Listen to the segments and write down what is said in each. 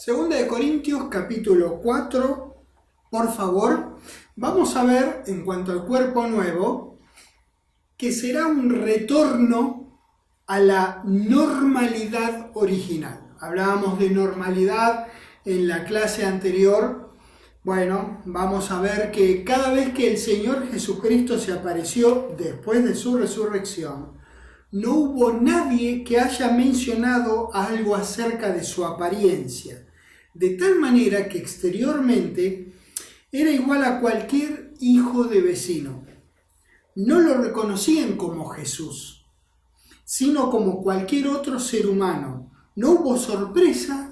Segunda de Corintios, capítulo 4, por favor, vamos a ver en cuanto al cuerpo nuevo, que será un retorno a la normalidad original. Hablábamos de normalidad en la clase anterior. Bueno, vamos a ver que cada vez que el Señor Jesucristo se apareció después de su resurrección, no hubo nadie que haya mencionado algo acerca de su apariencia, de tal manera que exteriormente era igual a cualquier hijo de vecino. No lo reconocían como Jesús, sino como cualquier otro ser humano. No hubo sorpresa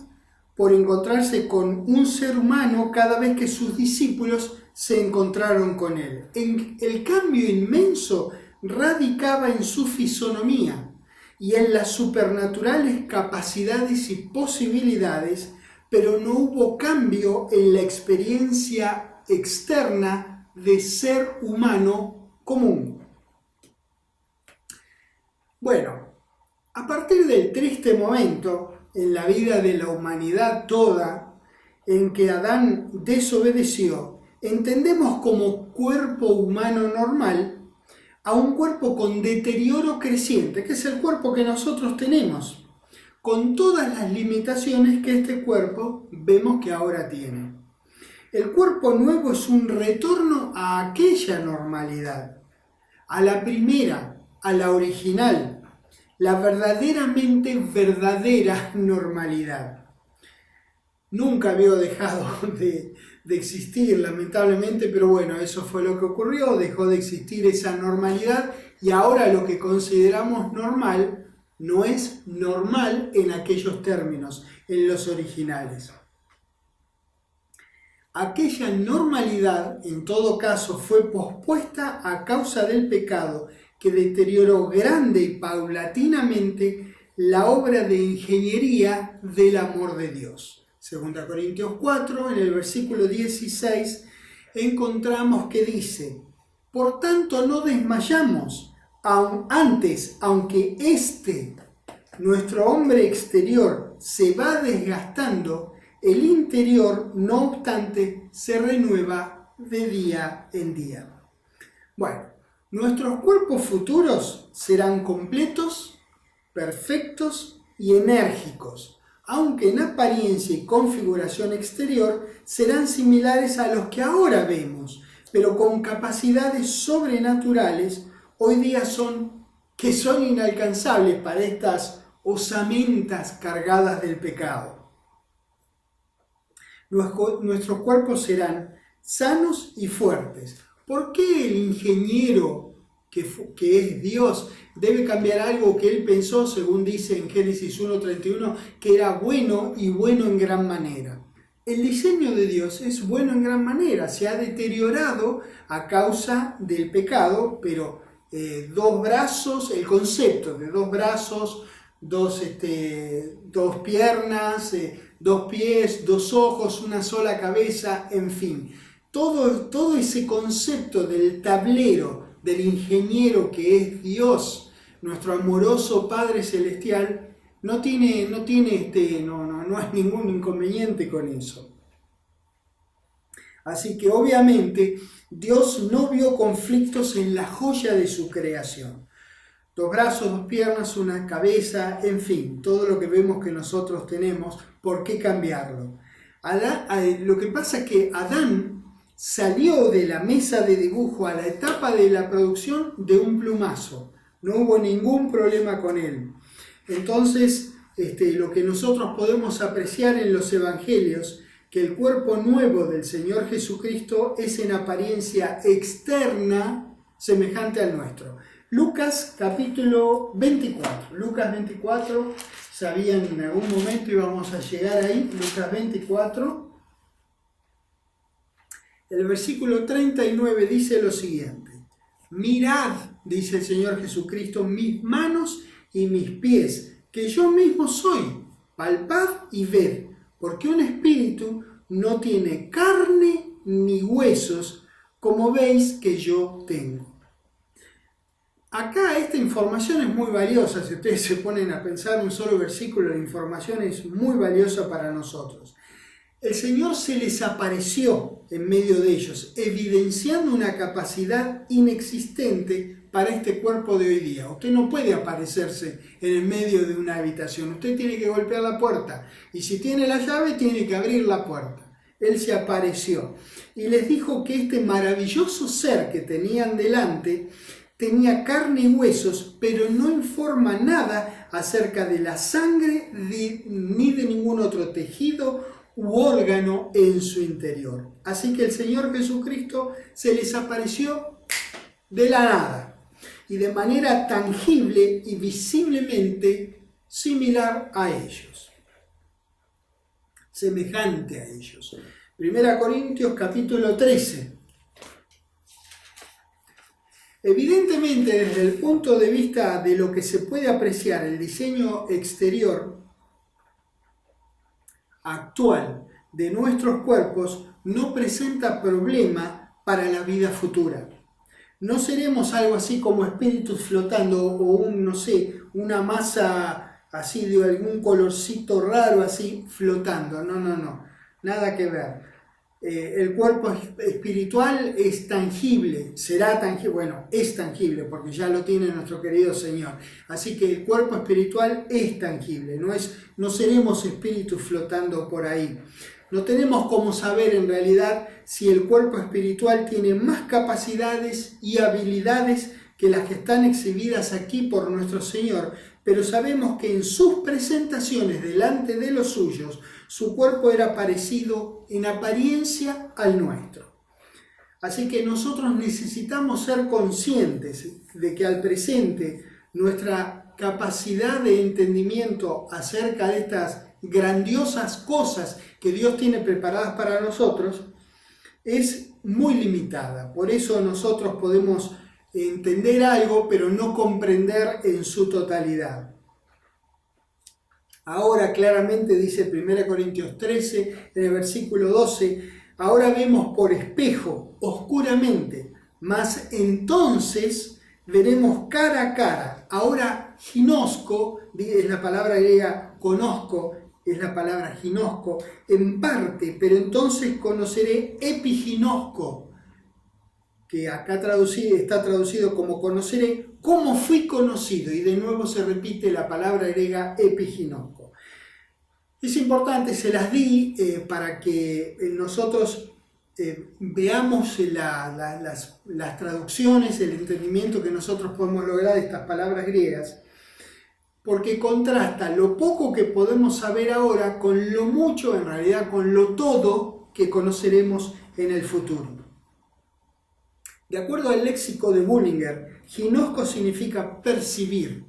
por encontrarse con un ser humano cada vez que sus discípulos se encontraron con él. El cambio inmenso radicaba en su fisonomía y en las supernaturales capacidades y posibilidades, pero no hubo cambio en la experiencia externa de ser humano común. Bueno, a partir del triste momento en la vida de la humanidad toda, en que Adán desobedeció, entendemos como cuerpo humano normal a un cuerpo con deterioro creciente, que es el cuerpo que nosotros tenemos, con todas las limitaciones que este cuerpo vemos que ahora tiene. El cuerpo nuevo es un retorno a aquella normalidad, a la primera, a la original, la verdaderamente verdadera normalidad. Nunca había dejado de existir, lamentablemente, pero bueno, eso fue lo que ocurrió, dejó de existir esa normalidad y ahora lo que consideramos normal no es normal en aquellos términos, en los originales. Aquella normalidad, en todo caso, fue pospuesta a causa del pecado que deterioró grande y paulatinamente la obra de ingeniería del amor de Dios. 2 Corintios 4, en el versículo 16, encontramos que dice: por tanto no desmayamos, aunque nuestro hombre exterior, se va desgastando, el interior, no obstante, se renueva de día en día. Bueno, nuestros cuerpos futuros serán completos, perfectos y enérgicos, aunque en apariencia y configuración exterior serán similares a los que ahora vemos, pero con capacidades sobrenaturales hoy día son inalcanzables para estas osamentas cargadas del pecado. Nuestros cuerpos serán sanos y fuertes. ¿Por qué el ingeniero que es Dios debe cambiar algo que él pensó, según dice en Génesis 1:31, que era bueno y bueno en gran manera? El diseño de Dios es bueno en gran manera, se ha deteriorado a causa del pecado, pero dos brazos, el concepto de dos brazos, dos piernas, dos pies, dos ojos, una sola cabeza, en fin. Todo ese concepto del tablero, del ingeniero que es Dios, nuestro amoroso Padre Celestial, no hay ningún inconveniente con eso. Así que obviamente Dios no vio conflictos en la joya de su creación. Dos brazos, dos piernas, una cabeza, en fin, todo lo que vemos que nosotros tenemos, ¿por qué cambiarlo? Lo que pasa es que Adán salió de la mesa de dibujo a la etapa de la producción de un plumazo. No hubo ningún problema con él. Entonces, lo que nosotros podemos apreciar en los evangelios, que el cuerpo nuevo del Señor Jesucristo es en apariencia externa semejante al nuestro. Lucas capítulo 24. Lucas 24, sabían en algún momento íbamos a llegar ahí. Lucas 24. El versículo 39 dice lo siguiente: mirad, dice el Señor Jesucristo, mis manos y mis pies, que yo mismo soy, palpad y ved, porque un espíritu no tiene carne ni huesos, como veis que yo tengo. Acá esta información es muy valiosa. Si ustedes se ponen a pensar, un solo versículo de información es muy valiosa para nosotros. el Señor se les apareció en medio de ellos, evidenciando una capacidad inexistente para este cuerpo de hoy día. Usted no puede aparecerse en el medio de una habitación, usted tiene que golpear la puerta, y si tiene la llave tiene que abrir la puerta. Él se apareció y les dijo que este maravilloso ser que tenían delante tenía carne y huesos, pero no informa nada acerca de la sangre ni de ningún otro tejido u órgano en su interior. Así que el Señor Jesucristo se les apareció de la nada y de manera tangible y visiblemente similar a ellos, semejante a ellos. 1 Corintios capítulo 13. Evidentemente, desde el punto de vista de lo que se puede apreciar, el diseño exterior actual de nuestros cuerpos no presenta problema para la vida futura. No seremos algo así como espíritus flotando o no sé, una masa así de algún colorcito raro así flotando. No, nada que ver. El cuerpo espiritual es tangible, será tangible, bueno, es tangible porque ya lo tiene nuestro querido Señor. Así que el cuerpo espiritual es tangible, no seremos espíritus flotando por ahí. No tenemos cómo saber en realidad si el cuerpo espiritual tiene más capacidades y habilidades que las que están exhibidas aquí por nuestro Señor, pero sabemos que en sus presentaciones delante de los suyos, su cuerpo era parecido en apariencia al nuestro. Así que nosotros necesitamos ser conscientes de que al presente nuestra capacidad de entendimiento acerca de estas grandiosas cosas que Dios tiene preparadas para nosotros es muy limitada. Por eso nosotros podemos entender algo, pero no comprender en su totalidad. Ahora claramente dice 1 Corintios 13, en el versículo 12, ahora vemos por espejo, oscuramente, mas entonces veremos cara a cara. Ahora ginosco, es la palabra griega conozco, es la palabra ginosco, en parte, pero entonces conoceré epiginosco, que acá está traducido como conoceré, cómo fui conocido, y de nuevo se repite la palabra griega epiginosco. Es importante, se las di para que nosotros veamos las traducciones, el entendimiento que nosotros podemos lograr de estas palabras griegas, porque contrasta lo poco que podemos saber ahora con lo mucho, en realidad con lo todo que conoceremos en el futuro. De acuerdo al léxico de Bullinger, ginosco significa percibir,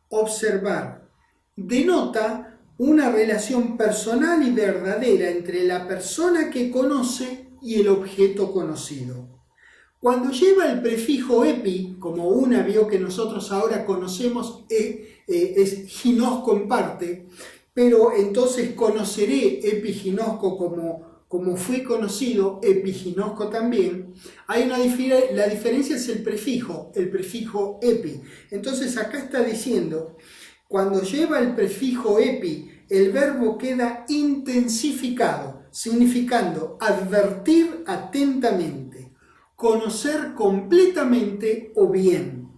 observar, denota una relación personal y verdadera entre la persona que conoce y el objeto conocido. Cuando lleva el prefijo epi, como una vio que nosotros ahora conocemos, es ginosco en parte, pero entonces conoceré epiginosco como fui conocido, epiginosco también. La diferencia es el prefijo epi. Entonces acá está diciendo, cuando lleva el prefijo epi, el verbo queda intensificado, significando advertir atentamente, conocer completamente o bien.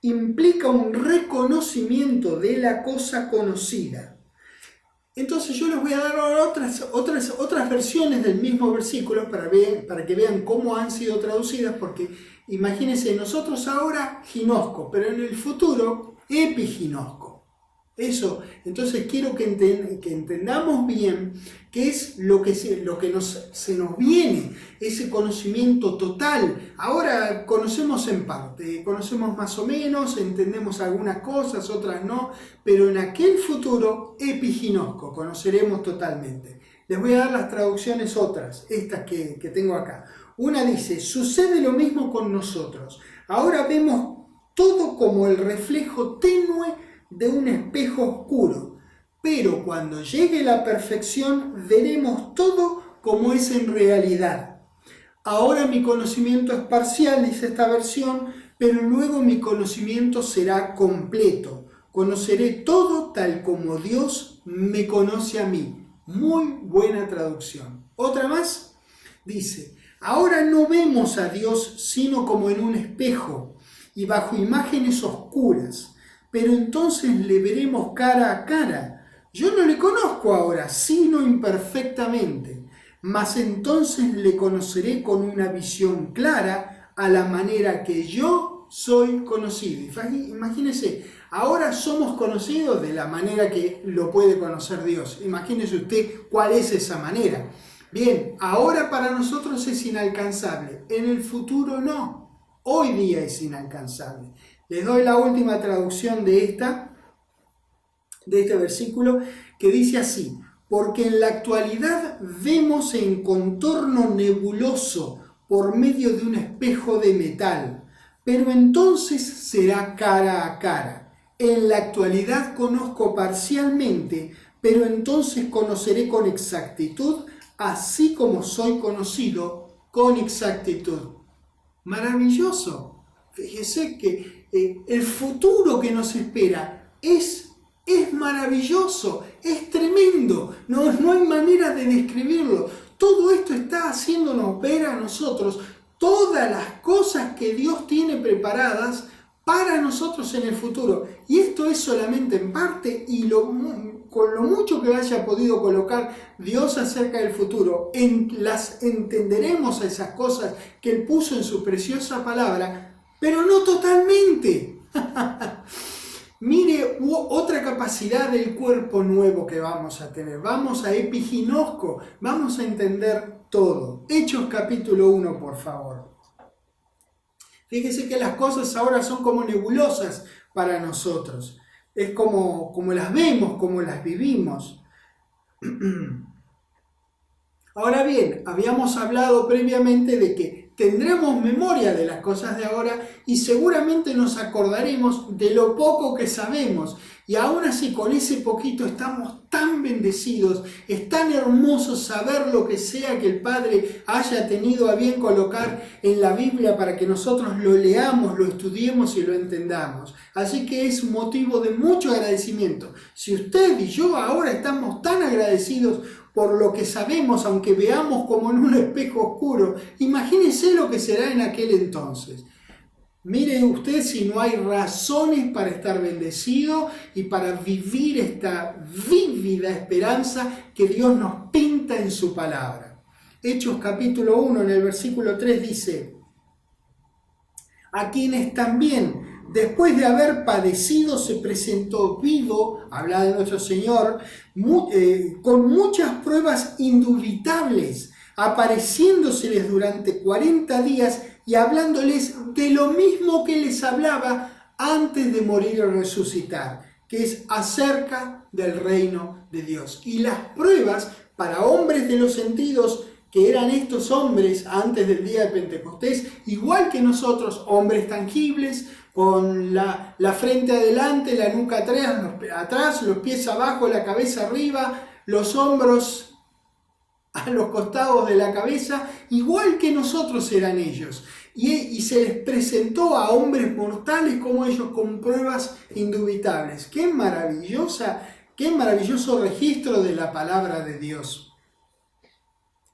Implica un reconocimiento de la cosa conocida. Entonces yo les voy a dar otras versiones del mismo versículo para que vean cómo han sido traducidas, porque imagínense, nosotros ahora ginosco, pero en el futuro epiginosco. Eso, entonces quiero que entendamos bien qué es lo que se nos viene, ese conocimiento total. Ahora conocemos en parte, conocemos más o menos, entendemos algunas cosas, otras no, pero en aquel futuro epiginosco, conoceremos totalmente. Les voy a dar las traducciones otras, estas que tengo acá. Una dice, sucede lo mismo con nosotros. Ahora vemos todo como el reflejo tenue de un espejo oscuro, pero cuando llegue la perfección veremos todo como es en realidad. Ahora mi conocimiento es parcial, dice esta versión, pero luego mi conocimiento será completo. Conoceré todo tal como Dios me conoce a mí. Muy buena traducción. Otra más dice: ahora no vemos a Dios sino como en un espejo y bajo imágenes oscuras, pero entonces le veremos cara a cara. Yo no le conozco ahora, sino imperfectamente, mas entonces le conoceré con una visión clara, a la manera que yo soy conocido. Imagínese, ahora somos conocidos de la manera que lo puede conocer Dios. Imagínese usted cuál es esa manera. Bien, ahora para nosotros es inalcanzable, en el futuro no. Hoy día es inalcanzable. Les doy la última traducción de este versículo, que dice así: porque en la actualidad vemos en contorno nebuloso por medio de un espejo de metal, pero entonces será cara a cara. En la actualidad conozco parcialmente, pero entonces conoceré con exactitud, así como soy conocido con exactitud. Maravilloso. Fíjese que el futuro que nos espera es maravilloso, es tremendo, no hay manera de describirlo. Todo esto está haciéndonos ver a nosotros todas las cosas que Dios tiene preparadas para nosotros en el futuro. Y esto es solamente en parte, y con lo mucho que haya podido colocar Dios acerca del futuro, las entenderemos esas cosas que Él puso en su preciosa palabra, pero no totalmente. Mire, otra capacidad del cuerpo nuevo que vamos a tener. Vamos a epiginosco, vamos a entender todo. Hechos capítulo 1, por favor. Fíjese que las cosas ahora son como nebulosas para nosotros. Es como las vemos, como las vivimos. Ahora bien, habíamos hablado previamente de que tendremos memoria de las cosas de ahora y seguramente nos acordaremos de lo poco que sabemos. Y aún así, con ese poquito estamos tan bendecidos, es tan hermoso saber lo que sea que el Padre haya tenido a bien colocar en la Biblia para que nosotros lo leamos, lo estudiemos y lo entendamos. Así que es un motivo de mucho agradecimiento. Si usted y yo ahora estamos tan agradecidos por lo que sabemos, aunque veamos como en un espejo oscuro, imagínese lo que será en aquel entonces. Mire usted si no hay razones para estar bendecido y para vivir esta vívida esperanza que Dios nos pinta en su palabra. Hechos capítulo 1, en el versículo 3 dice: a quienes también, después de haber padecido, se presentó vivo, habla de nuestro Señor, con muchas pruebas indubitables, apareciéndoseles durante 40 días y hablándoles de lo mismo que les hablaba antes de morir y resucitar, que es acerca del reino de Dios. Y las pruebas para hombres de los sentidos, que eran estos hombres antes del día de Pentecostés, igual que nosotros, hombres tangibles, con la frente adelante, la nuca atrás, los pies abajo, la cabeza arriba, los hombros a los costados de la cabeza, igual que nosotros eran ellos. Y se les presentó a hombres mortales como ellos con pruebas indubitables. Qué maravilloso registro de la palabra de Dios.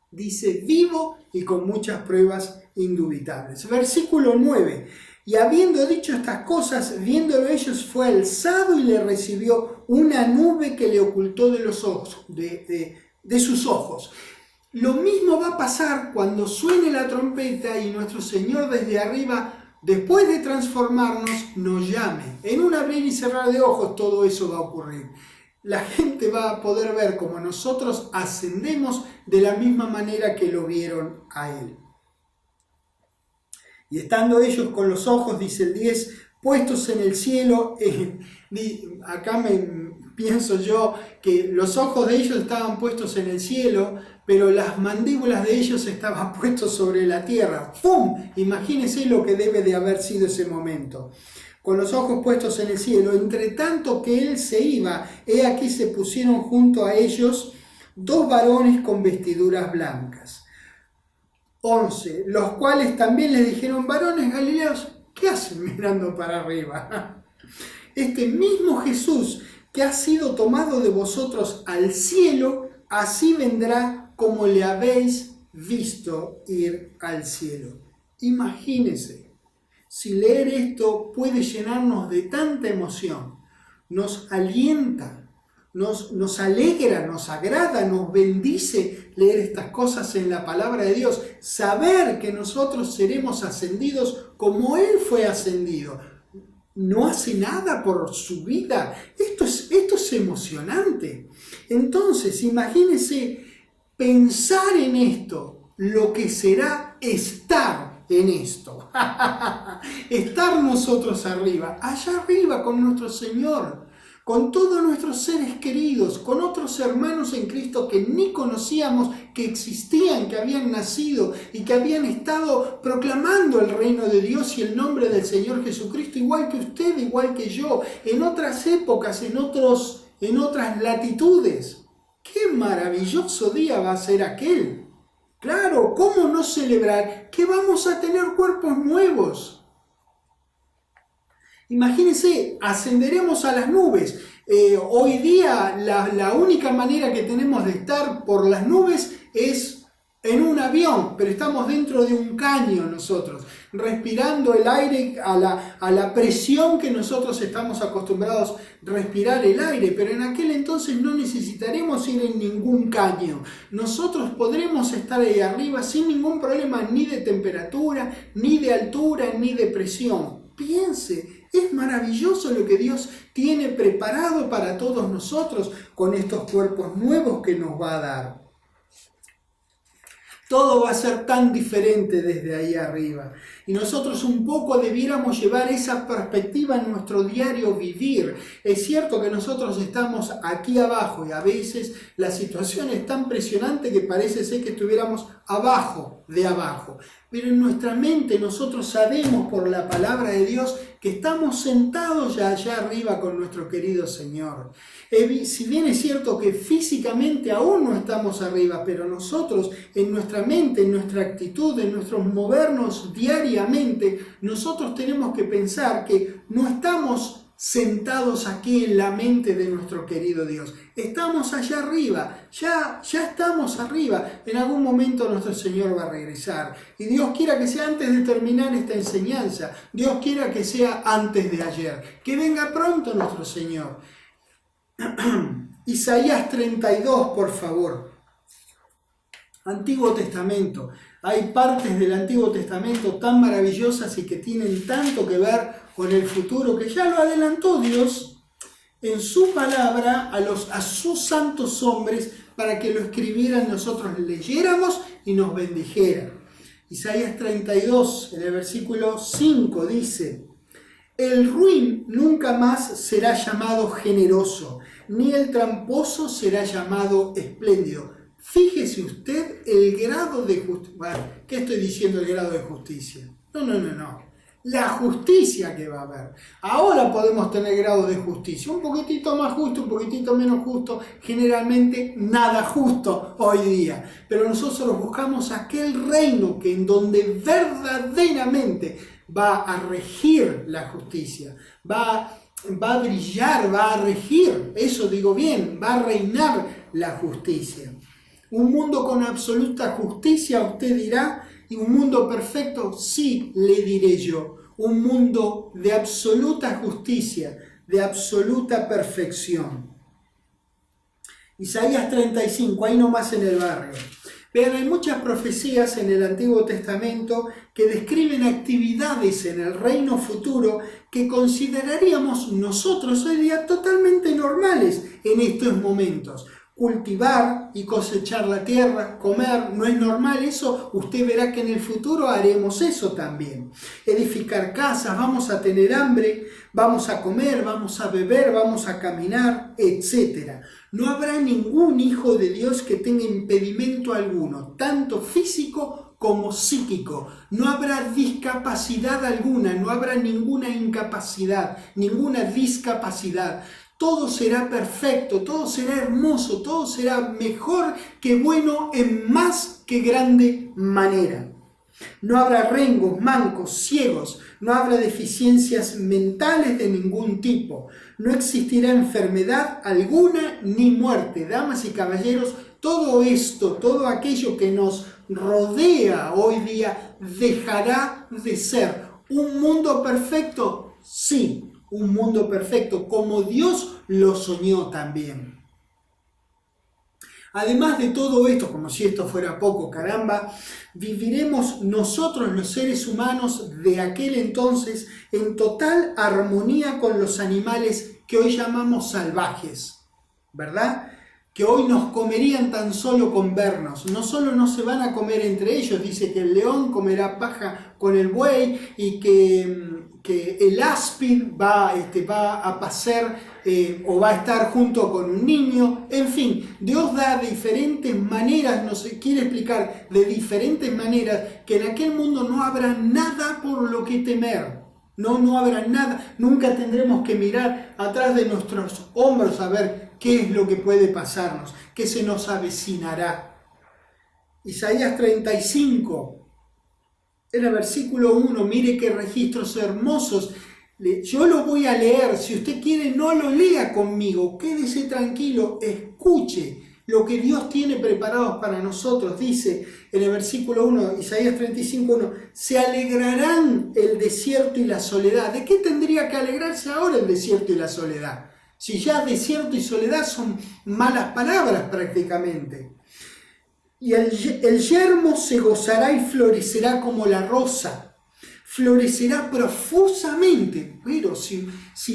Dice vivo y con muchas pruebas indubitables. Versículo 9. Y habiendo dicho estas cosas, viéndolo ellos, fue alzado y le recibió una nube que le ocultó de los ojos, de sus ojos. Lo mismo va a pasar cuando suene la trompeta y nuestro Señor desde arriba, después de transformarnos, nos llame. En un abrir y cerrar de ojos todo eso va a ocurrir. La gente va a poder ver cómo nosotros ascendemos de la misma manera que lo vieron a Él. Y estando ellos con los ojos, dice el 10, puestos en el cielo, acá pienso yo que los ojos de ellos estaban puestos en el cielo, pero las mandíbulas de ellos estaban puestos sobre la tierra. ¡Pum! Imagínense lo que debe de haber sido ese momento. Con los ojos puestos en el cielo, entre tanto que él se iba, he aquí se pusieron junto a ellos 2 varones con vestiduras blancas. 11, los cuales también les dijeron: varones galileos, ¿qué hacen mirando para arriba? Este mismo Jesús que ha sido tomado de vosotros al cielo, así vendrá como le habéis visto ir al cielo. Imagínense, si leer esto puede llenarnos de tanta emoción, nos alienta, nos alegra, nos agrada, nos bendice leer estas cosas en la palabra de Dios, saber que nosotros seremos ascendidos como Él fue ascendido. No hace nada por su vida. Esto es emocionante. Entonces, imagínense pensar en esto, lo que será estar en esto. Estar nosotros arriba, allá arriba con nuestro Señor, con todos nuestros seres queridos, con otros hermanos en Cristo que ni conocíamos, que existían, que habían nacido y que habían estado proclamando el reino de Dios y el nombre del Señor Jesucristo, igual que usted, igual que yo, en otras épocas, en otras latitudes. ¡Qué maravilloso día va a ser aquel! Claro, ¿cómo no celebrar que vamos a tener cuerpos nuevos? Imagínense, ascenderemos a las nubes. Hoy día la única manera que tenemos de estar por las nubes es en un avión, pero estamos dentro de un caño nosotros, respirando el aire a la presión que nosotros estamos acostumbrados a respirar el aire, pero en aquel entonces no necesitaremos ir en ningún caño. Nosotros podremos estar ahí arriba sin ningún problema, ni de temperatura, ni de altura, ni de presión. Piense, es maravilloso lo que Dios tiene preparado para todos nosotros con estos cuerpos nuevos que nos va a dar. Todo va a ser tan diferente desde ahí arriba. Y nosotros un poco debiéramos llevar esa perspectiva en nuestro diario vivir. Es cierto que nosotros estamos aquí abajo y a veces la situación es tan presionante que parece ser que estuviéramos abajo de abajo. Pero en nuestra mente nosotros sabemos por la palabra de Dios que estamos sentados ya allá arriba con nuestro querido Señor. Si bien es cierto que físicamente aún no estamos arriba, pero nosotros en nuestra mente, en nuestra actitud, en nuestros movernos diariamente, nosotros tenemos que pensar que no estamos sentados aquí en la mente de nuestro querido Dios. Estamos allá arriba, ya estamos arriba. En algún momento nuestro Señor va a regresar. Y Dios quiera que sea antes de terminar esta enseñanza. Dios quiera que sea antes de ayer. Que venga pronto nuestro Señor. Isaías 32, por favor. Antiguo Testamento. Hay partes del Antiguo Testamento tan maravillosas y que tienen tanto que ver con el futuro, que ya lo adelantó Dios en su palabra a sus santos hombres para que lo escribieran, nosotros leyéramos y nos bendijera. Isaías 32, en el versículo 5 dice: el ruin nunca más será llamado generoso, ni el tramposo será llamado espléndido. Fíjese usted el grado de justicia. Bueno, ¿qué estoy diciendo el grado de justicia? No. La justicia que va a haber. Ahora podemos tener grado de justicia. Un poquitito más justo, un poquitito menos justo. Generalmente nada justo hoy día. Pero nosotros buscamos aquel reino que en donde verdaderamente va a regir la justicia. Va a brillar, va a regir. Eso digo bien, va a reinar la justicia. Un mundo con absoluta justicia, usted dirá, y un mundo perfecto, sí, le diré yo. Un mundo de absoluta justicia, de absoluta perfección. Isaías 35, ahí nomás en el barrio. Vean, hay muchas profecías en el Antiguo Testamento que describen actividades en el reino futuro que consideraríamos nosotros hoy día totalmente normales en estos momentos. Cultivar y cosechar la tierra, comer, no es normal eso. Usted verá que en el futuro haremos eso también. Edificar casas, vamos a tener hambre, vamos a comer, vamos a beber, vamos a caminar, etc. No habrá ningún hijo de Dios que tenga impedimento alguno, tanto físico como psíquico. No habrá discapacidad alguna, no habrá ninguna incapacidad, ninguna discapacidad. Todo será perfecto, todo será hermoso, todo será mejor que bueno en más que grande manera. No habrá rengos, mancos, ciegos, no habrá deficiencias mentales de ningún tipo, no existirá enfermedad alguna ni muerte. Damas y caballeros, todo esto, todo aquello que nos rodea hoy día dejará de ser. ¿Un mundo perfecto? Sí, un mundo perfecto, como Dios lo soñó también. Además de todo esto, como si esto fuera poco, caramba, viviremos nosotros los seres humanos de aquel entonces en total armonía con los animales que hoy llamamos salvajes, ¿verdad? Que hoy nos comerían tan solo con vernos. No solo no se van a comer entre ellos, dice que el león comerá paja con el buey y que el áspid va a pacer o va a estar junto con un niño. En fin, Dios da de diferentes maneras, nos quiere explicar de diferentes maneras que en aquel mundo no habrá nada por lo que temer. No habrá nada. Nunca tendremos que mirar atrás de nuestros hombros a ver qué es lo que puede pasarnos, qué se nos avecinará. Isaías 35. En el versículo 1, mire qué registros hermosos. Yo lo voy a leer, si usted quiere no lo lea conmigo, quédese tranquilo, escuche lo que Dios tiene preparado para nosotros. Dice en el versículo 1, Isaías 35, 1, se alegrarán el desierto y la soledad. ¿De qué tendría que alegrarse ahora el desierto y la soledad? Si ya desierto y soledad son malas palabras prácticamente. Y el yermo se gozará y florecerá como la rosa, florecerá profusamente. Pero si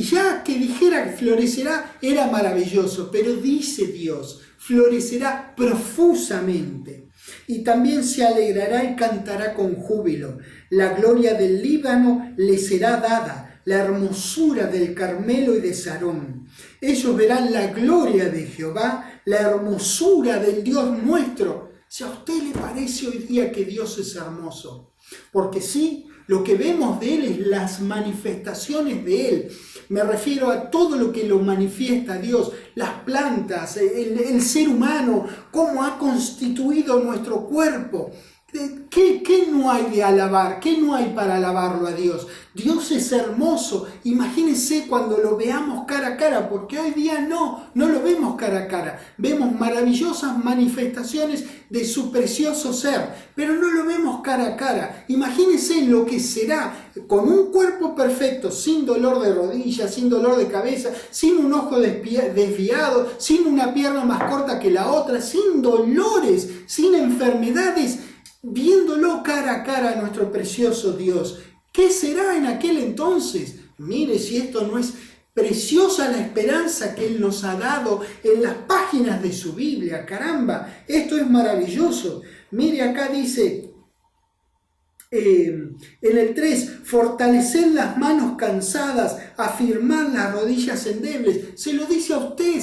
ya que dijera que florecerá era maravilloso, pero dice Dios, florecerá profusamente. Y también se alegrará y cantará con júbilo. La gloria del Líbano le será dada, la hermosura del Carmelo y de Sarón. Ellos verán la gloria de Jehová, la hermosura del Dios nuestro. Si a usted le parece hoy día que Dios es hermoso, porque sí, lo que vemos de Él es las manifestaciones de Él. Me refiero a todo lo que lo manifiesta Dios, las plantas, el ser humano, cómo ha constituido nuestro cuerpo. ¿Qué no hay de alabar? ¿Qué no hay para alabarlo a Dios? Dios es hermoso. Imagínense cuando lo veamos cara a cara, porque hoy día no lo vemos cara a cara. Vemos maravillosas manifestaciones de su precioso ser, pero no lo vemos cara a cara. Imagínense lo que será con un cuerpo perfecto, sin dolor de rodillas, sin dolor de cabeza, sin un ojo desviado, sin una pierna más corta que la otra, sin dolores, sin enfermedades, viéndolo cara a cara a nuestro precioso Dios. ¿Qué será en aquel entonces? Mire si esto no es preciosa la esperanza que Él nos ha dado en las páginas de su Biblia. Caramba, esto es maravilloso. Mire acá dice en el 3, fortaleced las manos cansadas, afirmad las rodillas endebles. Se lo dice a usted,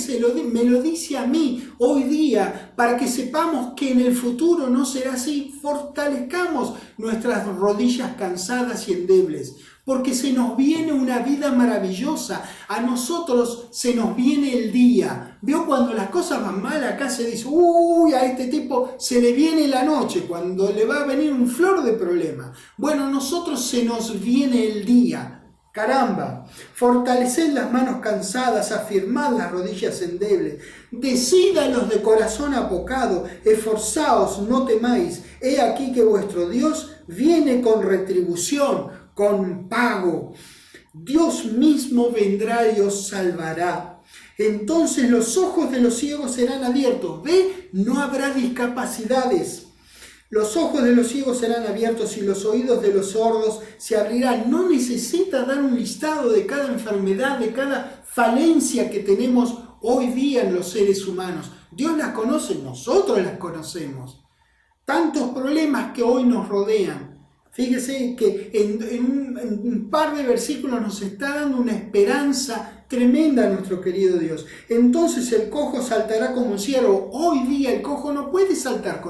me lo dice a mí hoy día, para que sepamos que en el futuro no será así. Fortalezcamos nuestras rodillas cansadas y endebles, porque se nos viene una vida maravillosa. A nosotros se nos viene el día. ¿Vio cuando las cosas van mal? Acá se dice, uy, a este tipo se le viene la noche, cuando le va a venir un flor de problema. Bueno, a nosotros se nos viene el día. Caramba, fortaleced las manos cansadas, afirmad las rodillas endebles, decid a los de corazón apocado, esforzaos, no temáis, he aquí que vuestro Dios viene con retribución, con pago. Dios mismo vendrá y os salvará. Entonces los ojos de los ciegos serán abiertos. ¿Ve? No habrá discapacidades. Los ojos de los ciegos serán abiertos y los oídos de los sordos se abrirán. No necesita dar un listado de cada enfermedad, de cada falencia que tenemos hoy día en los seres humanos. Dios las conoce, nosotros las conocemos. Tantos problemas que hoy nos rodean. Fíjese que en un par de versículos nos está dando una esperanza tremenda a nuestro querido Dios. Entonces el cojo saltará como un ciervo. Hoy día el cojo no puede saltar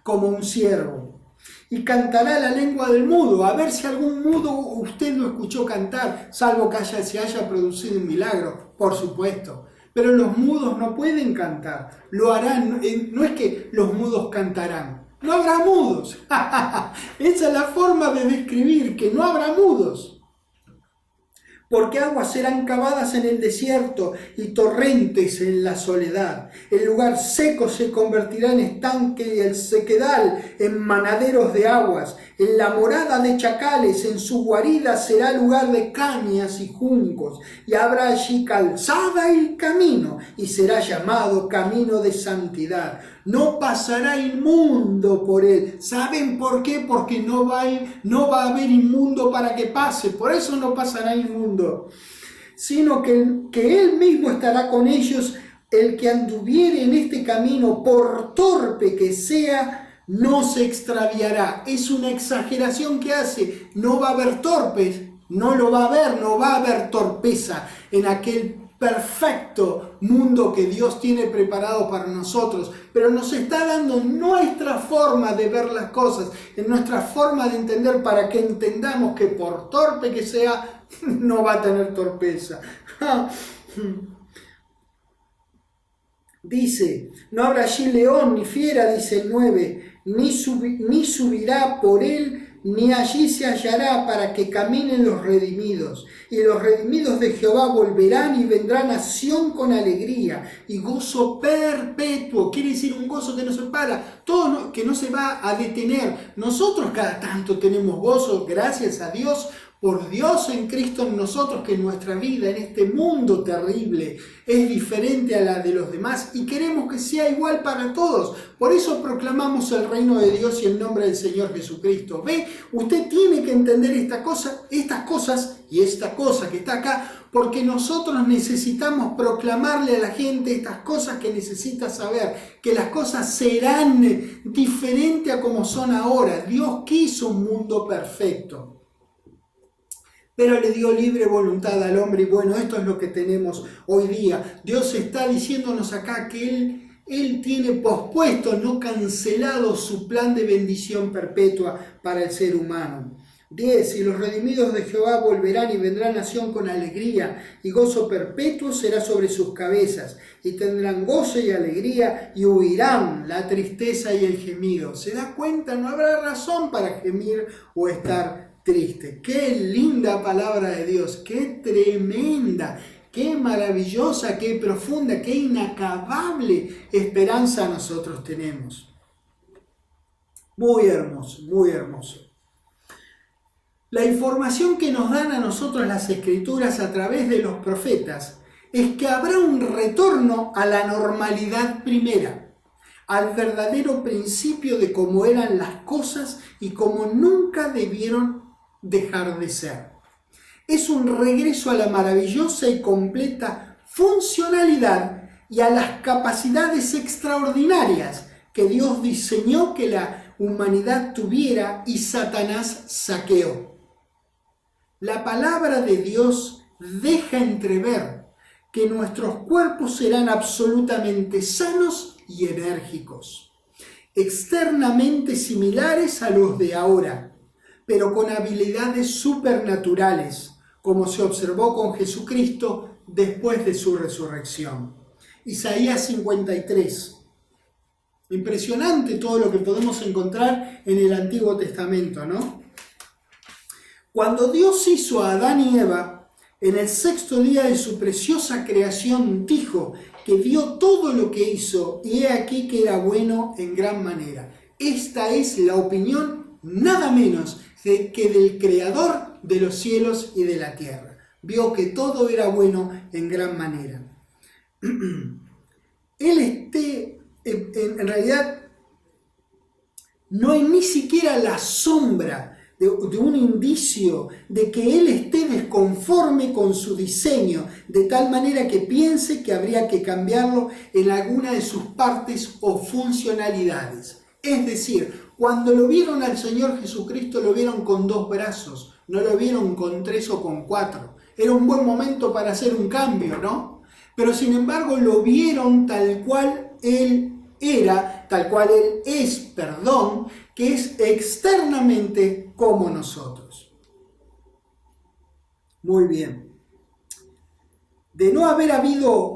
como un ciervo. Y cantará la lengua del mudo. A ver si algún mudo usted lo escuchó cantar, salvo que se haya producido un milagro, por supuesto. Pero los mudos no pueden cantar. Lo harán. No es que los mudos cantarán. No habrá mudos. Esa es la forma de describir que no habrá mudos. Porque aguas serán cavadas en el desierto y torrentes en la soledad. El lugar seco se convertirá en estanque y el sequedal en manaderos de aguas. En la morada de chacales, en su guarida será lugar de cañas y juncos. Y habrá allí calzada y camino, y será llamado camino de santidad. No pasará inmundo por él. ¿Saben por qué? Porque no va a haber inmundo para que pase. Por eso no pasará inmundo. Sino que él mismo estará con ellos. El que anduviere en este camino, por torpe que sea, no se extraviará. Es una exageración que hace. No va a haber torpes. No lo va a haber. No va a haber torpeza en aquel perfecto mundo que Dios tiene preparado para nosotros, pero nos está dando nuestra forma de ver las cosas, en nuestra forma de entender, para que entendamos que por torpe que sea, no va a tener torpeza. Dice, no habrá allí león ni fiera, dice el 9, ni subirá por él, ni allí se hallará, para que caminen los redimidos. Y los redimidos de Jehová volverán y vendrá nación con alegría y gozo perpetuo. Quiere decir un gozo que no se para, todo que no se va a detener. Nosotros cada tanto tenemos gozo, gracias a Dios, por Dios en Cristo en nosotros, que nuestra vida en este mundo terrible es diferente a la de los demás y queremos que sea igual para todos. Por eso proclamamos el reino de Dios y el nombre del Señor Jesucristo. ¿Ve? Usted tiene que entender estas cosas y esta cosa que está acá, porque nosotros necesitamos proclamarle a la gente estas cosas que necesita saber, que las cosas serán diferentes a como son ahora. Dios quiso un mundo perfecto, pero le dio libre voluntad al hombre, y bueno, esto es lo que tenemos hoy día. Dios está diciéndonos acá que Él tiene pospuesto, no cancelado, su plan de bendición perpetua para el ser humano. 10. Y los redimidos de Jehová volverán y vendrá nación con alegría, y gozo perpetuo será sobre sus cabezas, y tendrán gozo y alegría, y huirán la tristeza y el gemido. ¿Se da cuenta? No habrá razón para gemir o estar triste. Qué linda palabra de Dios, qué tremenda, qué maravillosa, qué profunda, qué inacabable esperanza nosotros tenemos. Muy hermoso, muy hermoso. La información que nos dan a nosotros las Escrituras a través de los profetas es que habrá un retorno a la normalidad primera, al verdadero principio de cómo eran las cosas y cómo nunca debieron dejar de ser. Es un regreso a la maravillosa y completa funcionalidad y a las capacidades extraordinarias que Dios diseñó que la humanidad tuviera y Satanás saqueó. La palabra de Dios deja entrever que nuestros cuerpos serán absolutamente sanos y enérgicos, externamente similares a los de ahora, pero con habilidades supernaturales, como se observó con Jesucristo después de su resurrección. Isaías 53. Impresionante todo lo que podemos encontrar en el Antiguo Testamento, ¿no? Cuando Dios hizo a Adán y Eva, en el 6º día de su preciosa creación, dijo que vio todo lo que hizo, y he aquí que era bueno en gran manera. Esta es la opinión nada menos que del Creador de los cielos y de la tierra. Vio que todo era bueno en gran manera. En realidad, no hay ni siquiera la sombra de un indicio de que Él esté desconforme con su diseño, de tal manera que piense que habría que cambiarlo en alguna de sus partes o funcionalidades. Es decir, cuando lo vieron al Señor Jesucristo, lo vieron con 2 brazos, no lo vieron con 3 o con 4. Era un buen momento para hacer un cambio, ¿no? Pero sin embargo lo vieron tal cual Él era, tal cual Él es, que es externamente como nosotros. Muy bien. de no haber habido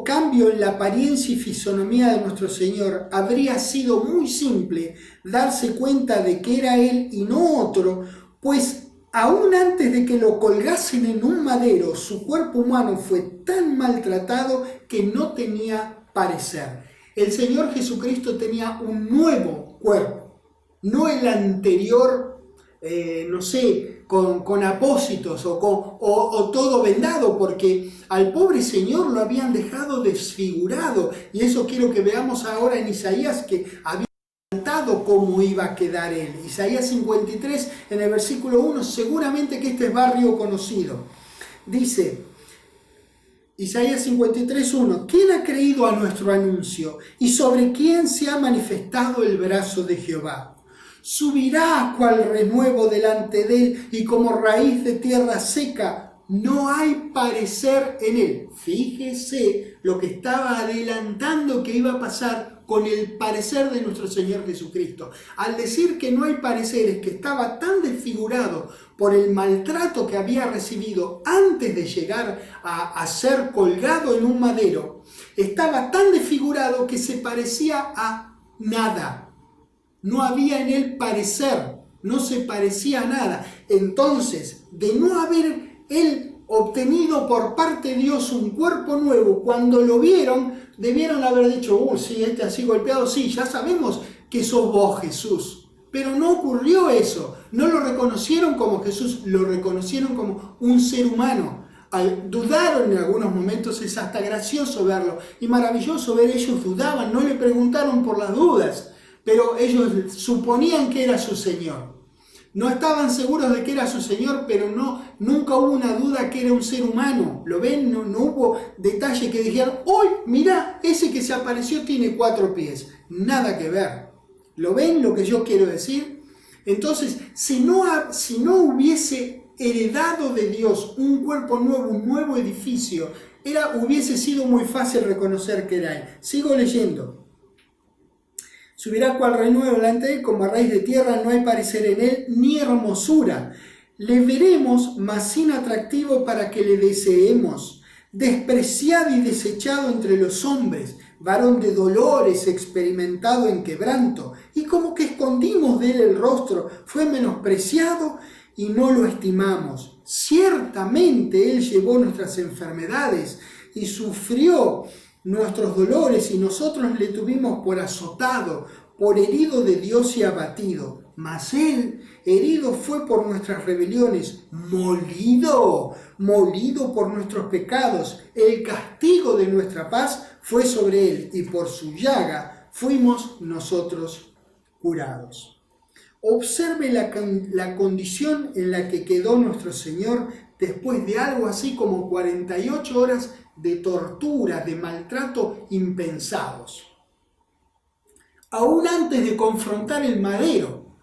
cambio en la apariencia y fisonomía de nuestro Señor, habría sido muy simple darse cuenta de que era Él y no otro, pues aún antes de que lo colgasen en un madero, su cuerpo humano fue tan maltratado que no tenía parecer. El Señor Jesucristo tenía un nuevo cuerpo, no el anterior, con apósitos o todo vendado, porque al pobre Señor lo habían dejado desfigurado. Y eso quiero que veamos ahora en Isaías, que había adelantado cómo iba a quedar él. Isaías 53, en el versículo 1, seguramente que este es barrio conocido. Dice, Isaías 53:1, ¿quién ha creído a nuestro anuncio? ¿Y sobre quién se ha manifestado el brazo de Jehová? Subirá cual renuevo delante de él, y como raíz de tierra seca, no hay parecer en él. Fíjese lo que estaba adelantando que iba a pasar con el parecer de nuestro Señor Jesucristo. Al decir que no hay parecer, es que estaba tan desfigurado por el maltrato que había recibido antes de llegar a ser colgado en un madero. Estaba tan desfigurado que se parecía a nada. No había en él parecer, no se parecía a nada. Entonces, de no haber él obtenido por parte de Dios un cuerpo nuevo, cuando lo vieron, debieron haber dicho, sí, este así golpeado, sí, ya sabemos que sos vos, Jesús. Pero no ocurrió eso, no lo reconocieron como Jesús, lo reconocieron como un ser humano. Dudaron en algunos momentos, es hasta gracioso verlo, y maravilloso ver ellos dudaban, no le preguntaron por las dudas. Pero ellos suponían que era su Señor. No estaban seguros de que era su Señor, pero nunca hubo una duda que era un ser humano. ¿Lo ven? No hubo detalle que dijeran, ¡uy, mira, ese que se apareció tiene 4 pies! Nada que ver. ¿Lo ven lo que yo quiero decir? Entonces, si no hubiese heredado de Dios un cuerpo nuevo, un nuevo edificio, hubiese sido muy fácil reconocer que era Él. Sigo leyendo. Subirá cual renuevo delante de él, como a raíz de tierra, no hay parecer en él, ni hermosura. Le veremos, mas sin atractivo para que le deseemos. Despreciado y desechado entre los hombres, varón de dolores, experimentado en quebranto. Y como que escondimos de él el rostro, fue menospreciado y no lo estimamos. Ciertamente él llevó nuestras enfermedades y sufrió nuestros dolores, y nosotros le tuvimos por azotado, por herido de Dios y abatido. Mas él herido fue por nuestras rebeliones, molido por nuestros pecados. El castigo de nuestra paz fue sobre él, y por su llaga fuimos nosotros curados. Observe la condición en la que quedó nuestro Señor después de algo así como 48 horas de tortura, de maltrato impensados. Aún antes de confrontar el madero,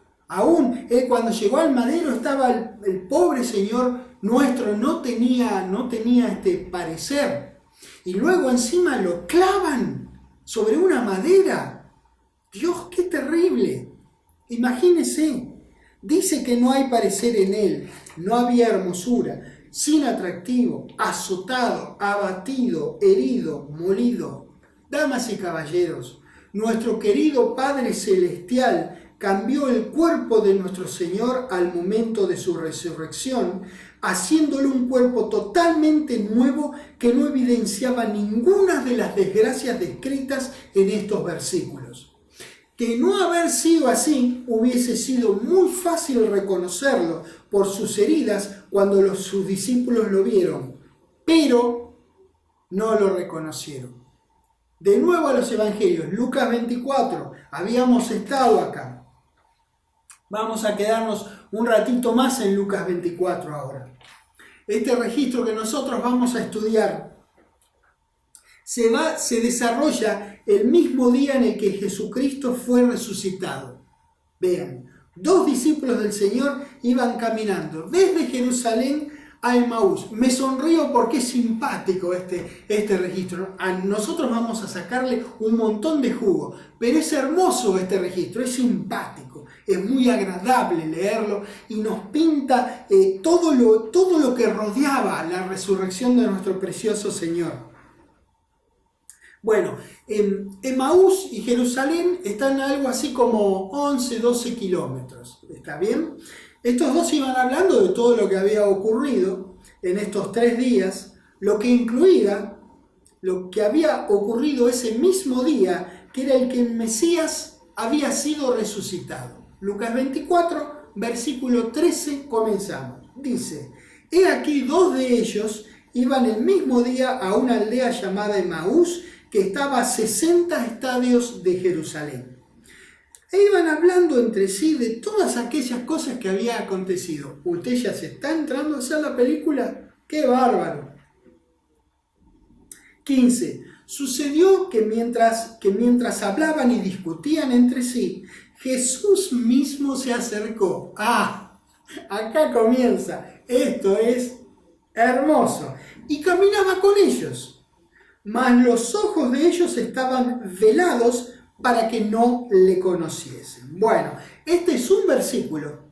cuando llegó al madero estaba el pobre Señor nuestro, no tenía este parecer. Y luego encima lo clavan sobre una madera. Dios, qué terrible. Imagínese, dice que no hay parecer en él, no había hermosura, sin atractivo, azotado, abatido, herido, molido. Damas y caballeros, nuestro querido Padre Celestial cambió el cuerpo de nuestro Señor al momento de su resurrección, haciéndole un cuerpo totalmente nuevo que no evidenciaba ninguna de las desgracias descritas en estos versículos. De no haber sido así, hubiese sido muy fácil reconocerlo por sus heridas cuando sus discípulos lo vieron, pero no lo reconocieron. De nuevo a los evangelios, Lucas 24, habíamos estado acá. Vamos a quedarnos un ratito más en Lucas 24 ahora. Este registro que nosotros vamos a estudiar se desarrolla el mismo día en el que Jesucristo fue resucitado. Vean, 2 discípulos del Señor iban caminando desde Jerusalén a Emaús. Me sonrío porque es simpático este registro. A nosotros vamos a sacarle un montón de jugo, pero es hermoso este registro, es simpático, es muy agradable leerlo y nos pinta todo lo que rodeaba la resurrección de nuestro precioso Señor. Bueno, Emaús y Jerusalén están algo así como 11, 12 kilómetros, ¿está bien? Estos dos iban hablando de todo lo que había ocurrido en estos 3 días, lo que incluía lo que había ocurrido ese mismo día, que era el que el Mesías había sido resucitado. Lucas 24, versículo 13, comenzamos. Dice: he aquí 2 de ellos iban el mismo día a una aldea llamada Emaús, que estaba a 60 estadios de Jerusalén. E iban hablando entre sí de todas aquellas cosas que había acontecido. ¿Usted ya se está entrando a hacer la película? ¡Qué bárbaro! 15. Sucedió que mientras hablaban y discutían entre sí, Jesús mismo se acercó. Acá comienza. Esto es hermoso. Y caminaba con ellos. Mas los ojos de ellos estaban velados para que no le conociesen. Bueno, este es un versículo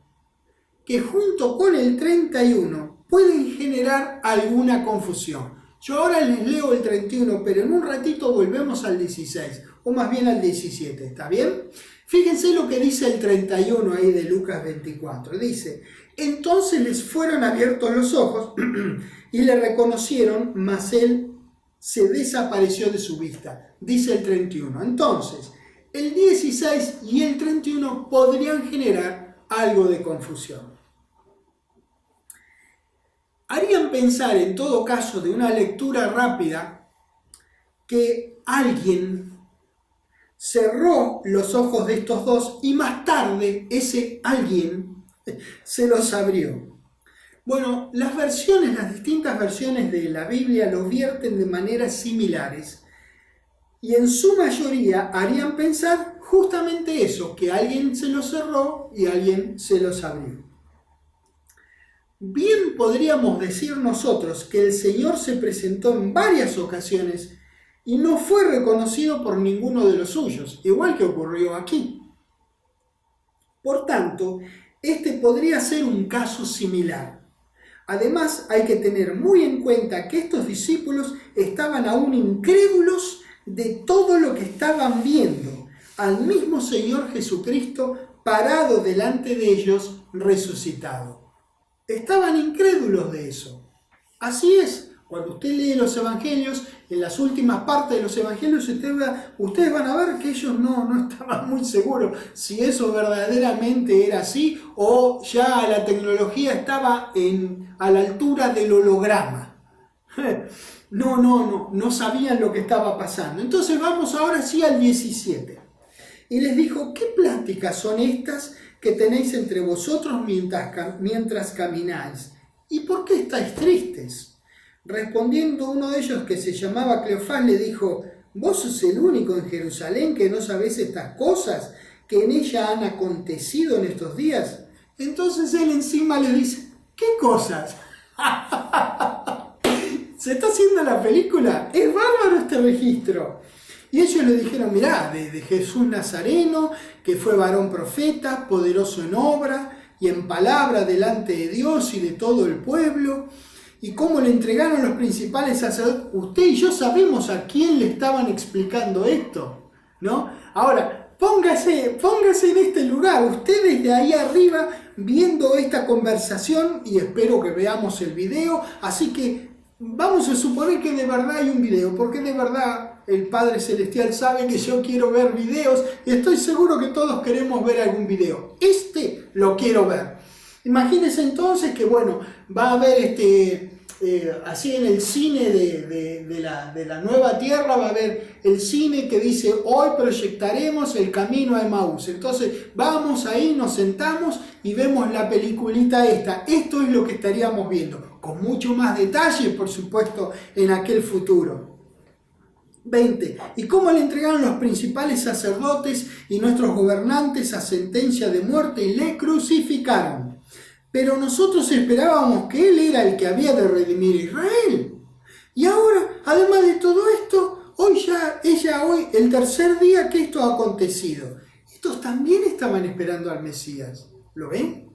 que junto con el 31 pueden generar alguna confusión. Yo ahora les leo el 31, pero en un ratito volvemos al 16, o más bien al 17, ¿está bien? Fíjense lo que dice el 31 ahí de Lucas 24. Dice: entonces les fueron abiertos los ojos y le reconocieron, mas él se desapareció de su vista. Dice el 31. Entonces, el 16 y el 31 podrían generar algo de confusión. Harían pensar, en todo caso, de una lectura rápida, que alguien cerró los ojos de estos dos y más tarde ese alguien se los abrió. Bueno, las distintas versiones de la Biblia lo vierten de maneras similares y en su mayoría harían pensar justamente eso, que alguien se los cerró y alguien se los abrió. Bien podríamos decir nosotros que el Señor se presentó en varias ocasiones y no fue reconocido por ninguno de los suyos, igual que ocurrió aquí. Por tanto, este podría ser un caso similar. Además, hay que tener muy en cuenta que estos discípulos estaban aún incrédulos de todo lo que estaban viendo, al mismo Señor Jesucristo parado delante de ellos, resucitado. Estaban incrédulos de eso. Así es, cuando usted lee los evangelios, en las últimas partes de los evangelios, ustedes van a ver que ellos no estaban muy seguros si eso verdaderamente era así o ya la tecnología estaba a la altura del holograma. No sabían lo que estaba pasando. Entonces vamos ahora sí al 17. Y les dijo: ¿qué pláticas son estas que tenéis entre vosotros mientras camináis? ¿Y por qué estáis tristes? Respondiendo uno de ellos, que se llamaba Cleofás, le dijo: ¿vos sos el único en Jerusalén que no sabés estas cosas que en ella han acontecido en estos días? Entonces él encima le dice: ¿qué cosas? ¿Se está haciendo la película? Es bárbaro este registro. Y ellos le dijeron: mirá, de Jesús Nazareno, que fue varón profeta, poderoso en obra y en palabra delante de Dios y de todo el pueblo, y cómo le entregaron los principales sacerdotes. Usted y yo sabemos a quién le estaban explicando esto, ¿no? Ahora, póngase en este lugar, usted desde ahí arriba viendo esta conversación, y espero que veamos el video, así que vamos a suponer que de verdad hay un video, porque de verdad el Padre Celestial sabe que yo quiero ver videos y estoy seguro que todos queremos ver algún video. Este lo quiero ver. Imagínense entonces que, bueno, va a haber así en el cine de la nueva tierra, va a haber el cine que dice: hoy proyectaremos El Camino a Emaús. Entonces vamos ahí, nos sentamos y vemos la peliculita esta. Esto es lo que estaríamos viendo, con mucho más detalle, por supuesto, en aquel futuro. 20. Y cómo le entregaron los principales sacerdotes y nuestros gobernantes a sentencia de muerte y le crucificaron. pero nosotros esperábamos que Él era el que había de redimir a Israel. Y ahora, además de todo esto, hoy, el tercer día que esto ha acontecido. Estos también estaban esperando al Mesías. ¿Lo ven?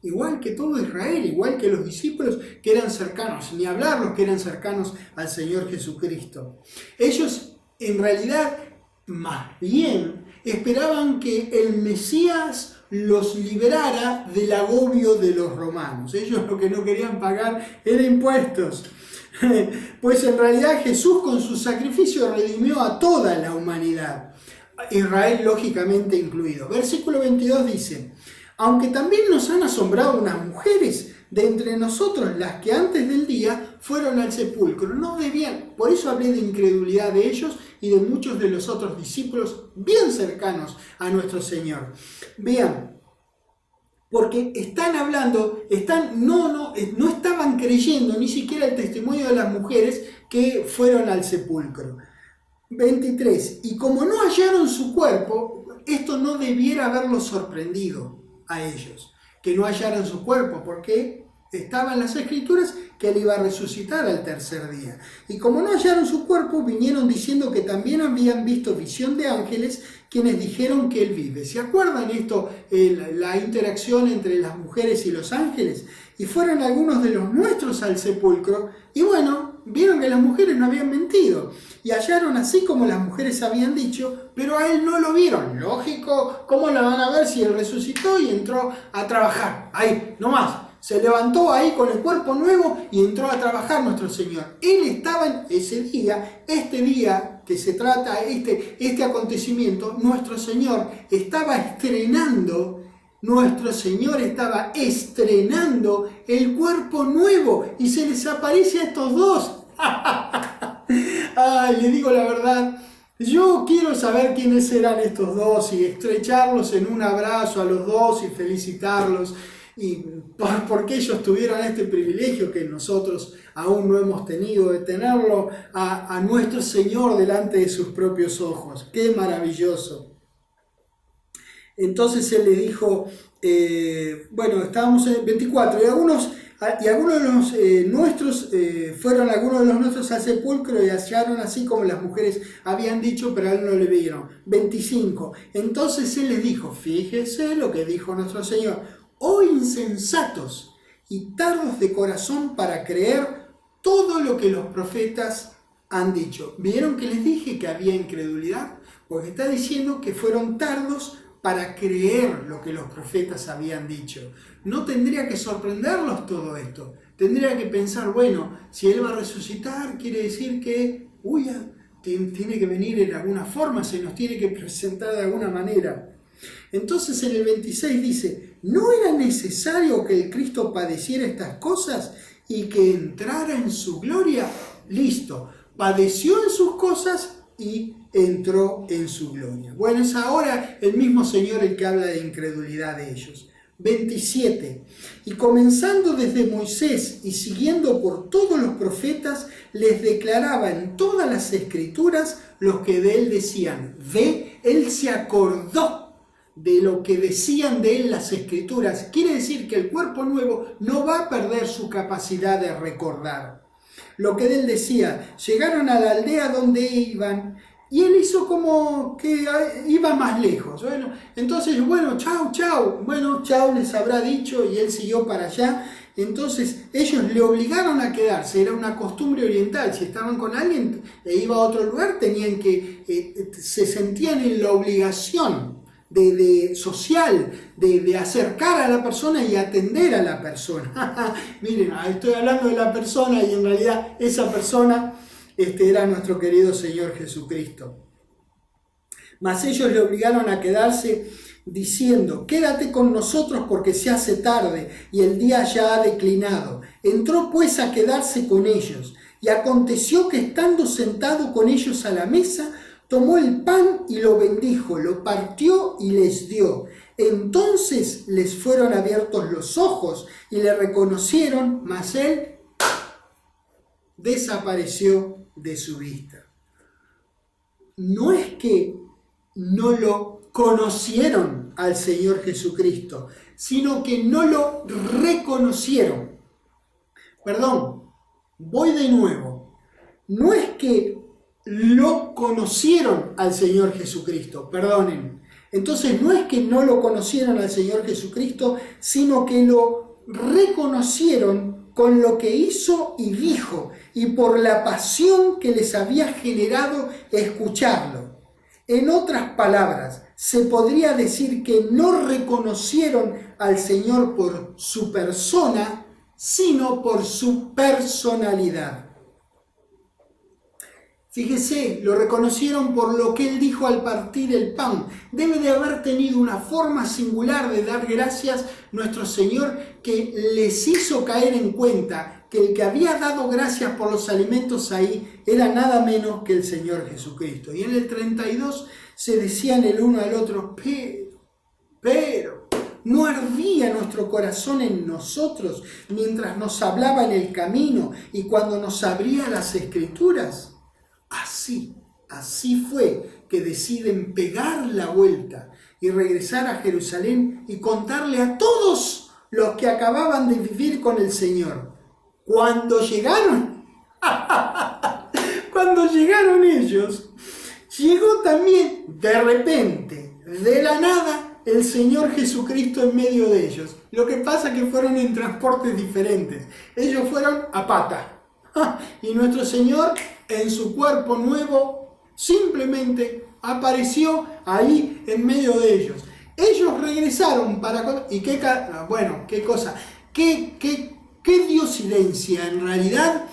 Igual que todo Israel, igual que los discípulos que eran cercanos, ni hablar los que eran cercanos al Señor Jesucristo. Ellos, en realidad, más bien, esperaban que el Mesías los liberara del agobio de los romanos. Ellos lo que no querían pagar eran impuestos. Pues en realidad Jesús con su sacrificio redimió a toda la humanidad, Israel lógicamente incluido. Versículo 22 dice: aunque también nos han asombrado unas mujeres de entre nosotros, las que antes del día fueron al sepulcro. No debían, por eso hablé de incredulidad de ellos y de muchos de los otros discípulos bien cercanos a nuestro Señor. Vean, porque están hablando, no estaban creyendo ni siquiera el testimonio de las mujeres que fueron al sepulcro. 23. Y como no hallaron su cuerpo, esto no debiera haberlos sorprendido a ellos, que no hallaran su cuerpo, porque estaba en las Escrituras que Él iba a resucitar al tercer día. Y como no hallaron su cuerpo, vinieron diciendo que también habían visto visión de ángeles, quienes dijeron que Él vive. ¿Se acuerdan esto, la interacción entre las mujeres y los ángeles? Y fueron algunos de los nuestros al sepulcro, y bueno, vieron que las mujeres no habían mentido, y hallaron así como las mujeres habían dicho, pero a Él no lo vieron. Lógico, ¿cómo lo van a ver si Él resucitó y entró a trabajar? Ahí, nomás. Se levantó ahí con el cuerpo nuevo y entró a trabajar nuestro Señor. Él estaba en ese día, este día que se trata, este acontecimiento, nuestro Señor estaba estrenando el cuerpo nuevo y se les aparece a estos dos. Ay, le digo la verdad, yo quiero saber quiénes eran estos dos y estrecharlos en un abrazo a los dos y felicitarlos. Y porque ellos tuvieron este privilegio que nosotros aún no hemos tenido, de tenerlo a nuestro Señor delante de sus propios ojos. ¡Qué maravilloso! Entonces Él le dijo, estábamos en el 24, y algunos de los nuestros, fueron algunos de los nuestros al sepulcro y hallaron así como las mujeres habían dicho, pero a Él no le vieron. 25, entonces Él les dijo, fíjese lo que dijo nuestro Señor: oh insensatos y tardos de corazón para creer todo lo que los profetas han dicho. ¿Vieron que les dije que había incredulidad? Porque está diciendo que fueron tardos para creer lo que los profetas habían dicho. No tendría que sorprenderlos todo esto. Tendría que pensar, bueno, si Él va a resucitar, quiere decir que, tiene que venir en alguna forma, se nos tiene que presentar de alguna manera. Entonces en el 26 dice, ¿no era necesario que el Cristo padeciera estas cosas y que entrara en su gloria? Listo, padeció en sus cosas y entró en su gloria. Bueno, es ahora el mismo Señor el que habla de incredulidad de ellos. 27. Y comenzando desde Moisés y siguiendo por todos los profetas, les declaraba en todas las Escrituras lo que de Él decían. Él se acordó de lo que decían de Él las Escrituras. Quiere decir que el cuerpo nuevo no va a perder su capacidad de recordar. Lo que de Él decía, llegaron a la aldea donde iban y Él hizo como que iba más lejos. Entonces, chau les habrá dicho, y Él siguió para allá. Entonces ellos le obligaron a quedarse, era una costumbre oriental. Si estaban con alguien e iba a otro lugar, tenían que, se sentían en la obligación social, de acercar a la persona y atender a la persona. Miren, estoy hablando de la persona y en realidad esa persona era nuestro querido Señor Jesucristo. Mas ellos le obligaron a quedarse diciendo, quédate con nosotros porque se hace tarde y el día ya ha declinado. Entró pues a quedarse con ellos, y aconteció que estando sentado con ellos a la mesa, tomó el pan y lo bendijo, lo partió y les dio. Entonces les fueron abiertos los ojos y le reconocieron, mas Él desapareció de su vista. No es que no lo conocieron al Señor Jesucristo, sino que no lo reconocieron. Perdón, voy de nuevo. No es que lo conocieron al Señor Jesucristo, perdonen. Entonces no es que no lo conocieron al Señor Jesucristo, sino que lo reconocieron con lo que hizo y dijo, y por la pasión que les había generado escucharlo. En otras palabras, se podría decir que no reconocieron al Señor por su persona, sino por su personalidad. Fíjese, lo reconocieron por lo que Él dijo al partir el pan. Debe de haber tenido una forma singular de dar gracias nuestro Señor que les hizo caer en cuenta que el que había dado gracias por los alimentos ahí era nada menos que el Señor Jesucristo. Y en el 32 se decían el uno al otro, pero, ¿no ardía nuestro corazón en nosotros mientras nos hablaba en el camino y cuando nos abría las Escrituras? Así fue que deciden pegar la vuelta y regresar a Jerusalén y contarle a todos los que acababan de vivir con el Señor. Cuando llegaron ellos, llegó también de repente, de la nada, el Señor Jesucristo en medio de ellos. Lo que pasa es que fueron en transportes diferentes. Ellos fueron a pata. Y nuestro Señor en su cuerpo nuevo simplemente apareció ahí en medio de ellos. Ellos regresaron para... ¿Y qué cosa? ¿Qué diosidencia en realidad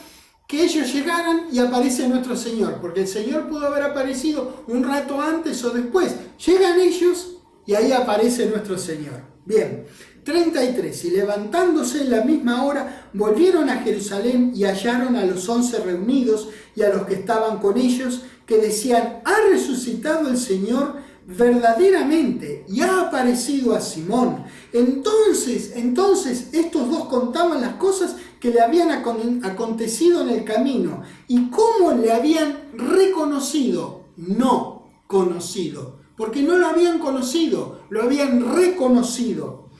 que ellos llegaran y aparece nuestro Señor? Porque el Señor pudo haber aparecido un rato antes o después. Llegan ellos y ahí aparece nuestro Señor. Bien. 33. Y levantándose en la misma hora, volvieron a Jerusalén y hallaron a los 11 reunidos y a los que estaban con ellos, que decían, ha resucitado el Señor verdaderamente y ha aparecido a Simón. Entonces estos dos contaban las cosas que le habían acontecido en el camino y cómo le habían reconocido, no conocido, porque no lo habían conocido, lo habían reconocido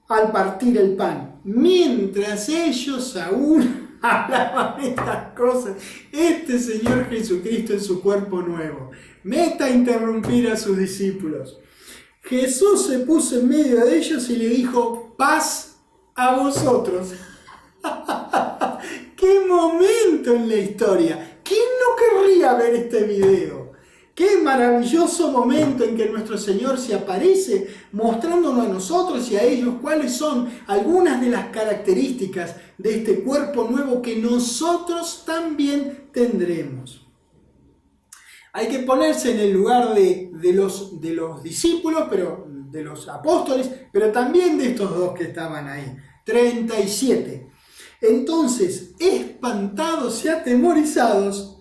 al partir el pan, mientras ellos aún hablaban estas cosas. Este Señor Jesucristo en su cuerpo nuevo, meta a interrumpir a sus discípulos. Jesús se puso en medio de ellos y le dijo, paz a vosotros. ¡Qué momento en la historia! ¿Quién no querría ver este video? Qué maravilloso momento en que nuestro Señor se aparece mostrándonos a nosotros y a ellos cuáles son algunas de las características de este cuerpo nuevo que nosotros también tendremos. Hay que ponerse en el lugar de los discípulos, pero de los apóstoles, pero también de estos dos que estaban ahí. 37. Entonces, espantados y atemorizados,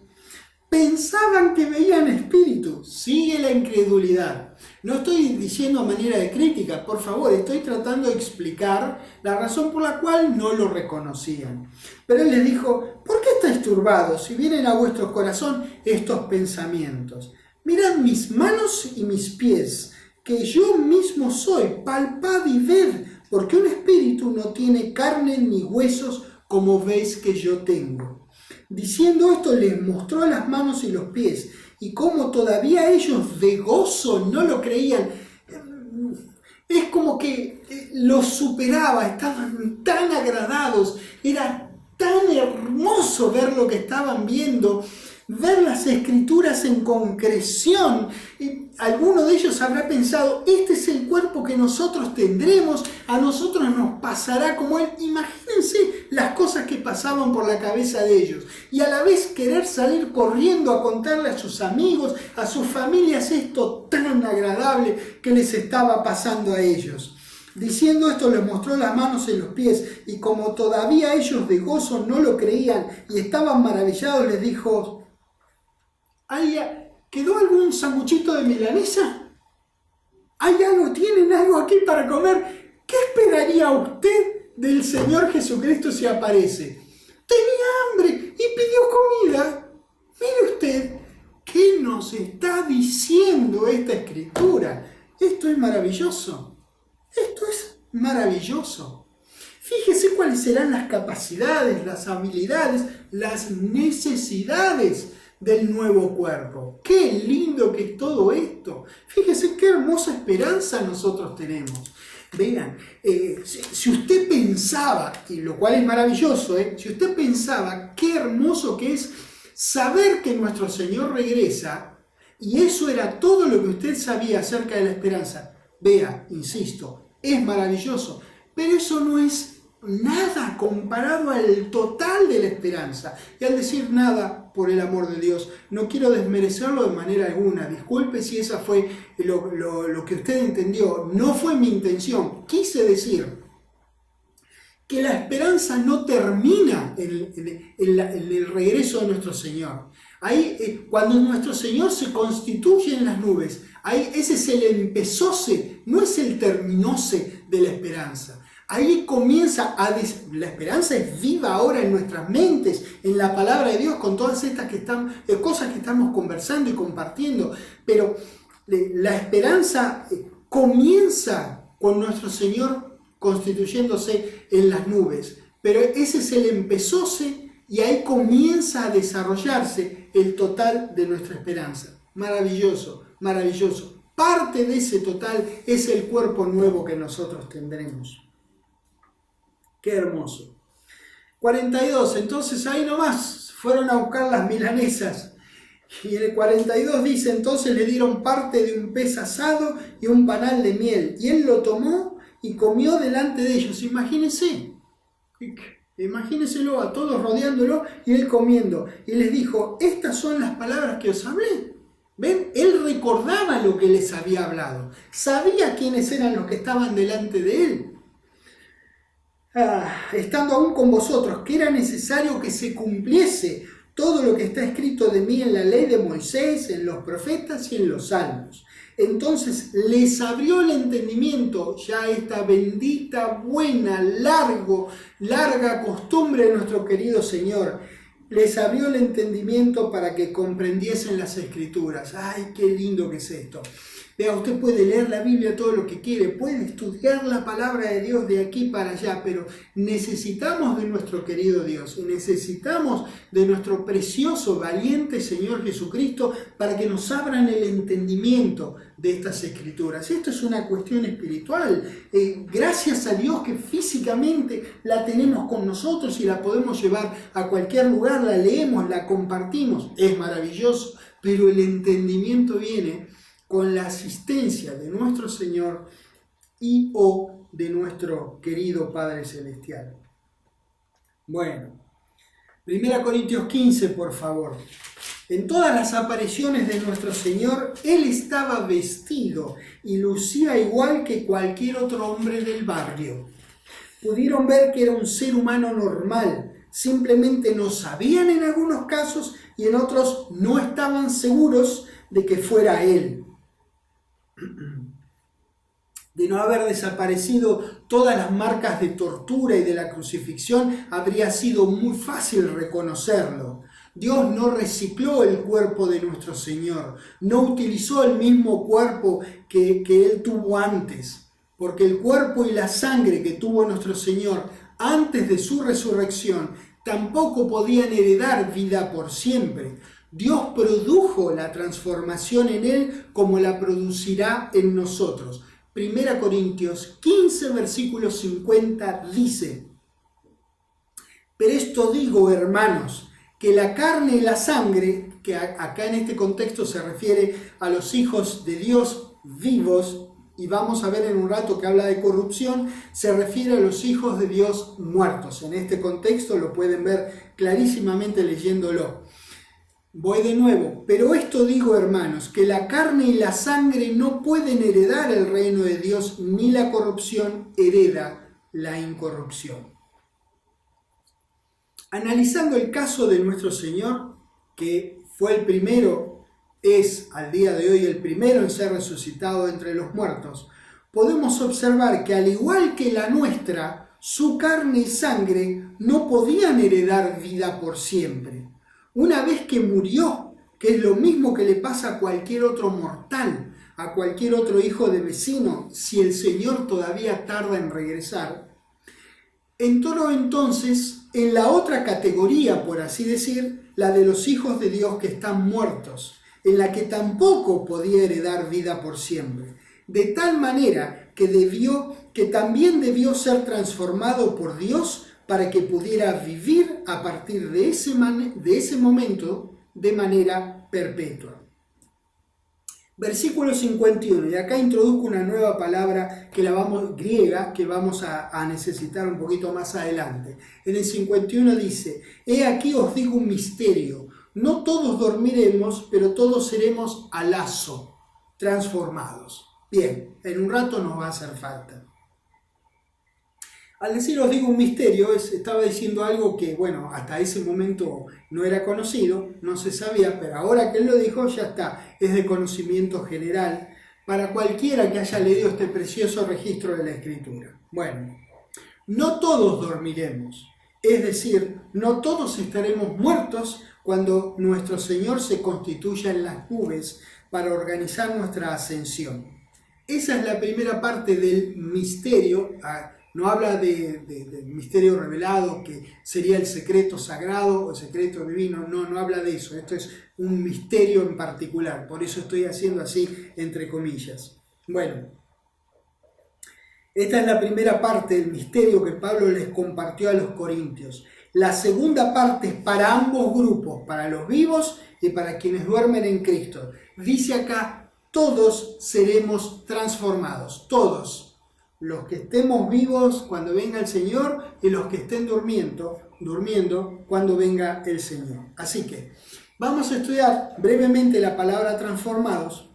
pensaban que veían espíritus. Sigue la incredulidad. No estoy diciendo a manera de crítica, por favor, estoy tratando de explicar la razón por la cual no lo reconocían. Pero él les dijo, ¿por qué estáis turbados si vienen a vuestro corazón estos pensamientos? Mirad mis manos y mis pies, que yo mismo soy, palpad y ved, porque un espíritu no tiene carne ni huesos como veis que yo tengo. Diciendo esto les mostró las manos y los pies, y como todavía ellos de gozo no lo creían, es como que los superaba, estaban tan agradados, era tan hermoso ver lo que estaban viendo, ver las escrituras en concreción. Y alguno de ellos habrá pensado, este es el cuerpo que nosotros tendremos, a nosotros nos pasará como él. Imagínense las cosas que pasaban por la cabeza de ellos. Y a la vez querer salir corriendo a contarle a sus amigos, a sus familias, esto tan agradable que les estaba pasando a ellos. Diciendo esto les mostró las manos y los pies, y como todavía ellos de gozo no lo creían y estaban maravillados, les dijo, ¿quedó algún sanguchito de milanesa? ¿Hay algo? ¿Tienen algo aquí para comer? ¿Qué esperaría usted del Señor Jesucristo si aparece? Tenía hambre y pidió comida. Mire usted, ¿qué nos está diciendo esta escritura? Esto es maravilloso. Esto es maravilloso. Fíjese cuáles serán las capacidades, las habilidades, las necesidades del nuevo cuerpo. Qué lindo que es todo esto. Fíjese qué hermosa esperanza nosotros tenemos. Vean, si usted pensaba, y lo cual es maravilloso, si usted pensaba qué hermoso que es saber que nuestro Señor regresa, y eso era todo lo que usted sabía acerca de la esperanza, vea, insisto, es maravilloso, pero eso no es nada comparado al total de la esperanza. Y al decir nada, por el amor de Dios, no quiero desmerecerlo de manera alguna. Disculpe si esa fue lo que usted entendió. No fue mi intención. Quise decir que la esperanza no termina en el regreso de nuestro Señor. Ahí, cuando nuestro Señor se constituye en las nubes, ahí ese es el empezóse, no es el terminóse de la esperanza. Ahí comienza la esperanza es viva ahora en nuestras mentes, en la palabra de Dios, con todas estas cosas que estamos conversando y compartiendo. Pero la esperanza comienza con nuestro Señor constituyéndose en las nubes. Pero ese es el empezóse y ahí comienza a desarrollarse el total de nuestra esperanza. Maravilloso, maravilloso. Parte de ese total es el cuerpo nuevo que nosotros tendremos. Qué hermoso. 42, entonces ahí nomás fueron a buscar las milanesas. Y en el 42 dice, entonces le dieron parte de un pez asado y un panal de miel. Y él lo tomó y comió delante de ellos. Imagínenselo a todos rodeándolo y él comiendo. Y les dijo, estas son las palabras que os hablé. ¿Ven? Él recordaba lo que les había hablado. Sabía quiénes eran los que estaban delante de él. Estando aún con vosotros, que era necesario que se cumpliese todo lo que está escrito de mí en la ley de Moisés, en los profetas y en los salmos. Entonces les abrió el entendimiento, ya esta bendita, buena, larga costumbre de nuestro querido Señor. Les abrió el entendimiento para que comprendiesen las Escrituras. ¡Ay, qué lindo que es esto! Vea, usted puede leer la Biblia todo lo que quiere, puede estudiar la palabra de Dios de aquí para allá, pero necesitamos de nuestro querido Dios, necesitamos de nuestro precioso, valiente Señor Jesucristo para que nos abran el entendimiento de estas Escrituras. Esto es una cuestión espiritual. Gracias a Dios que físicamente la tenemos con nosotros y la podemos llevar a cualquier lugar, la leemos, la compartimos, es maravilloso, pero el entendimiento viene con la asistencia de nuestro Señor y o de nuestro querido Padre Celestial. Bueno, 1 Corintios 15, por favor. En todas las apariciones de nuestro Señor, Él estaba vestido y lucía igual que cualquier otro hombre del barrio. Pudieron ver que era un ser humano normal, simplemente no sabían en algunos casos y en otros no estaban seguros de que fuera Él. De no haber desaparecido todas las marcas de tortura y de la crucifixión, habría sido muy fácil reconocerlo. Dios no recicló el cuerpo de nuestro Señor, no utilizó el mismo cuerpo que Él tuvo antes, porque el cuerpo y la sangre que tuvo nuestro Señor antes de su resurrección tampoco podían heredar vida por siempre. Dios produjo la transformación en Él como la producirá en nosotros. 1 Corintios 15, versículo 50 dice: pero esto digo, hermanos, que la carne y la sangre, que acá en este contexto se refiere a los hijos de Dios vivos, y vamos a ver en un rato que habla de corrupción, se refiere a los hijos de Dios muertos. En este contexto lo pueden ver clarísimamente leyéndolo. Voy de nuevo, pero esto digo, hermanos, que la carne y la sangre no pueden heredar el reino de Dios, ni la corrupción hereda la incorrupción. Analizando el caso de nuestro Señor, que fue el primero, es al día de hoy el primero en ser resucitado entre los muertos, podemos observar que al igual que la nuestra, su carne y sangre no podían heredar vida por siempre. Una vez que murió, que es lo mismo que le pasa a cualquier otro mortal, a cualquier otro hijo de vecino, si el Señor todavía tarda en regresar, entró entonces en la otra categoría, por así decir, la de los hijos de Dios que están muertos, en la que tampoco podía heredar vida por siempre, de tal manera que también debió ser transformado por Dios para que pudiera vivir a partir de ese momento de manera perpetua. Versículo 51, y acá introduzco una nueva palabra griega que vamos a necesitar un poquito más adelante. En el 51 dice: he aquí os digo un misterio, no todos dormiremos, pero todos seremos a lazo, transformados. Bien, en un rato nos va a hacer falta. Al decir os digo un misterio, estaba diciendo algo que, bueno, hasta ese momento no era conocido, no se sabía, pero ahora que él lo dijo ya está, es de conocimiento general para cualquiera que haya leído este precioso registro de la Escritura. Bueno, no todos dormiremos, es decir, no todos estaremos muertos cuando nuestro Señor se constituya en las nubes para organizar nuestra ascensión. Esa es la primera parte del misterio. No habla del misterio revelado, que sería el secreto sagrado o el secreto divino. No habla de eso. Esto es un misterio en particular. Por eso estoy haciendo así, entre comillas. Bueno, esta es la primera parte del misterio que Pablo les compartió a los corintios. La segunda parte es para ambos grupos, para los vivos y para quienes duermen en Cristo. Dice acá: todos seremos transformados, todos. Los que estemos vivos cuando venga el Señor y los que estén durmiendo cuando venga el Señor. Así que vamos a estudiar brevemente la palabra transformados,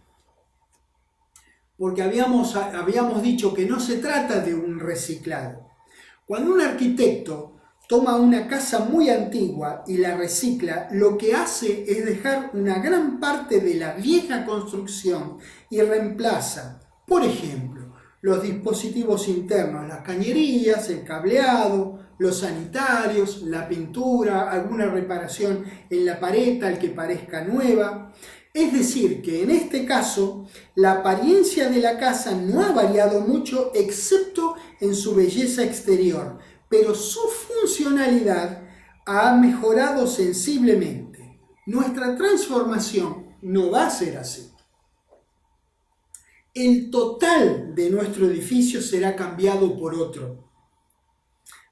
porque habíamos dicho que no se trata de un reciclado. Cuando un arquitecto toma una casa muy antigua y la recicla, lo que hace es dejar una gran parte de la vieja construcción y reemplaza, por ejemplo, los dispositivos internos, las cañerías, el cableado, los sanitarios, la pintura, alguna reparación en la pared tal que parezca nueva. Es decir, que en este caso la apariencia de la casa no ha variado mucho excepto en su belleza exterior, pero su funcionalidad ha mejorado sensiblemente. Nuestra transformación no va a ser así. El total de nuestro edificio será cambiado por otro.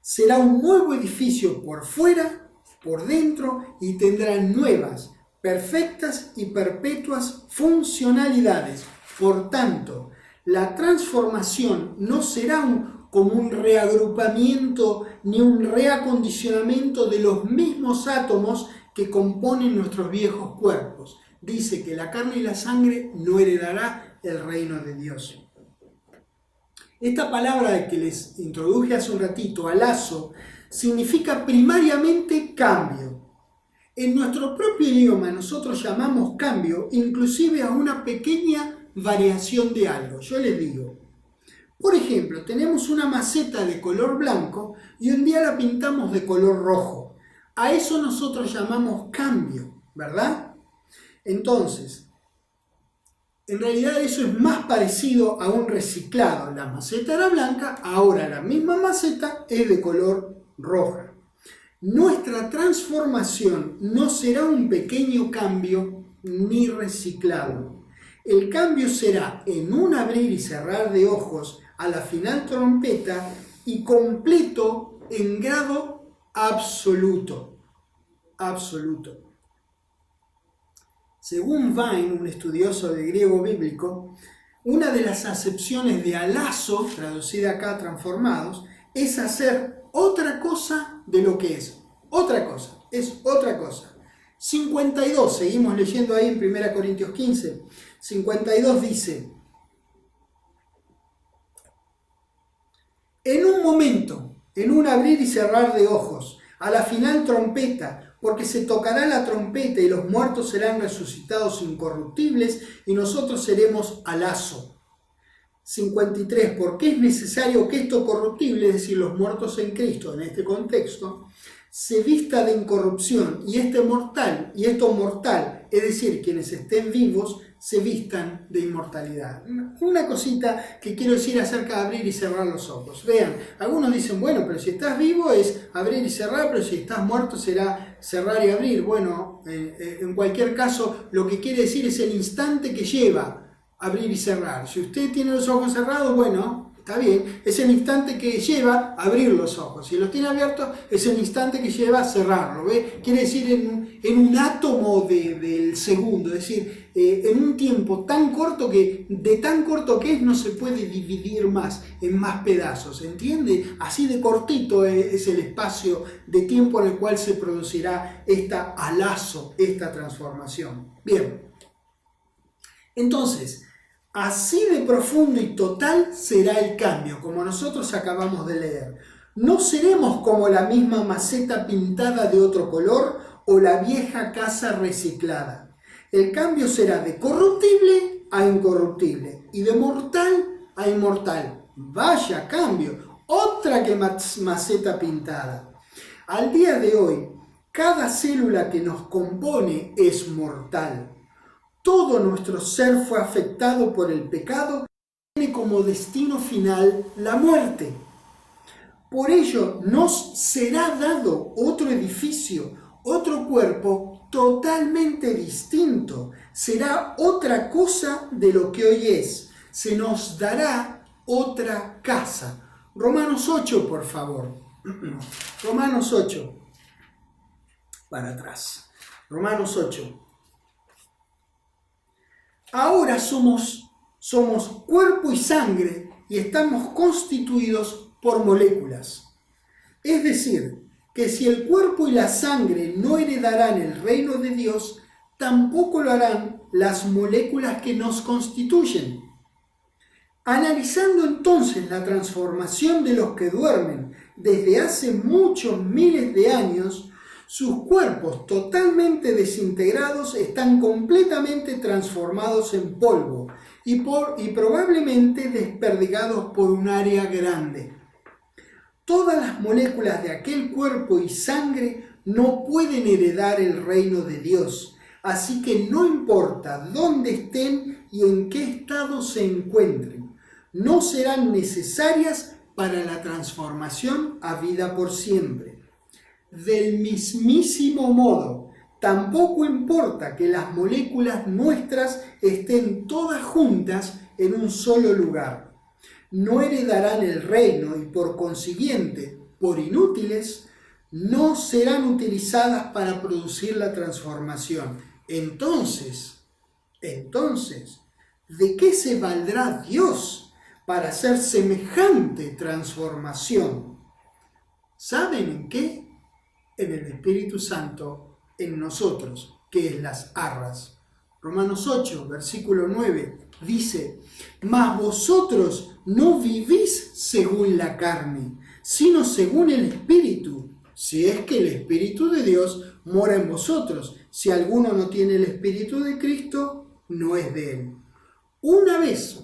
Será un nuevo edificio por fuera, por dentro, y tendrá nuevas, perfectas y perpetuas funcionalidades. Por tanto, la transformación no será como un reagrupamiento ni un reacondicionamiento de los mismos átomos que componen nuestros viejos cuerpos. Dice que la carne y la sangre no heredará el reino de Dios. Esta palabra que les introduje hace un ratito, alazo, significa primariamente cambio. En nuestro propio idioma nosotros llamamos cambio inclusive a una pequeña variación de algo. Yo les digo, por ejemplo, tenemos una maceta de color blanco y un día la pintamos de color rojo. A eso nosotros llamamos cambio, ¿verdad? Entonces, en realidad eso es más parecido a un reciclado. La maceta era blanca, ahora la misma maceta es de color roja. Nuestra transformación no será un pequeño cambio ni reciclado. El cambio será en un abrir y cerrar de ojos a la final trompeta y completo en grado absoluto. Absoluto. Según Vine, un estudioso de griego bíblico, una de las acepciones de alazo, traducida acá transformados, es hacer otra cosa de lo que es. Otra cosa, es otra cosa. 52, seguimos leyendo ahí en 1 Corintios 15. 52 dice: en un momento, en un abrir y cerrar de ojos, a la final trompeta, porque se tocará la trompeta y los muertos serán resucitados incorruptibles y nosotros seremos alazo. 53. Porque es necesario que esto corruptible, es decir, los muertos en Cristo en este contexto, se vista de incorrupción y esto mortal, es decir, quienes estén vivos se vistan de inmortalidad. Una cosita que quiero decir acerca de abrir y cerrar los ojos. Vean, algunos dicen, bueno, pero si estás vivo es abrir y cerrar, pero si estás muerto será cerrar y abrir. Bueno, en cualquier caso, lo que quiere decir es el instante que lleva abrir y cerrar. Si usted tiene los ojos cerrados, bueno, está bien, es el instante que lleva abrir los ojos. Si los tiene abiertos, es el instante que lleva cerrarlo. ¿Ve? Quiere decir en un átomo del segundo, es decir, en un tiempo tan corto que, de tan corto que es, no se puede dividir más en más pedazos. ¿Entiende? Así de cortito es el espacio de tiempo en el cual se producirá esta transformación. Bien. Entonces, así de profundo y total será el cambio, como nosotros acabamos de leer. No seremos como la misma maceta pintada de otro color o la vieja casa reciclada. El cambio será de corruptible a incorruptible y de mortal a inmortal. Vaya cambio, otra que maceta pintada. Al día de hoy, cada célula que nos compone es mortal. Todo nuestro ser fue afectado por el pecado y tiene como destino final la muerte. Por ello nos será dado otro edificio, otro cuerpo totalmente distinto. Será otra cosa de lo que hoy es. Se nos dará otra casa. Romanos 8, por favor. Romanos 8. Para atrás. Romanos 8. Ahora somos cuerpo y sangre y estamos constituidos por moléculas. Es decir, que si el cuerpo y la sangre no heredarán el reino de Dios, tampoco lo harán las moléculas que nos constituyen. Analizando entonces la transformación de los que duermen desde hace muchos miles de años, sus cuerpos totalmente desintegrados están completamente transformados en polvo y probablemente desperdigados por un área grande. Todas las moléculas de aquel cuerpo y sangre no pueden heredar el reino de Dios, así que no importa dónde estén y en qué estado se encuentren, no serán necesarias para la transformación a vida por siempre. Del mismísimo modo, tampoco importa que las moléculas nuestras estén todas juntas en un solo lugar. No heredarán el reino y por consiguiente, por inútiles, no serán utilizadas para producir la transformación. Entonces, ¿de qué se valdrá Dios para hacer semejante transformación? ¿Saben en qué? En el Espíritu Santo en nosotros, que es las arras. Romanos 8, versículo 9, dice: mas vosotros no vivís según la carne, sino según el Espíritu, si es que el Espíritu de Dios mora en vosotros. Si alguno no tiene el Espíritu de Cristo, no es de él. Una vez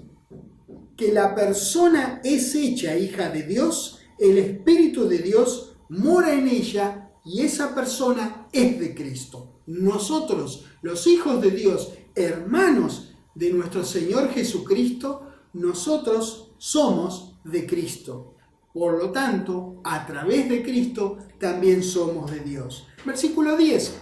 que la persona es hecha hija de Dios, el Espíritu de Dios mora en ella y esa persona es de Cristo. Nosotros, los hijos de Dios, hermanos de nuestro Señor Jesucristo, nosotros somos de Cristo. Por lo tanto, a través de Cristo también somos de Dios. Versículo 10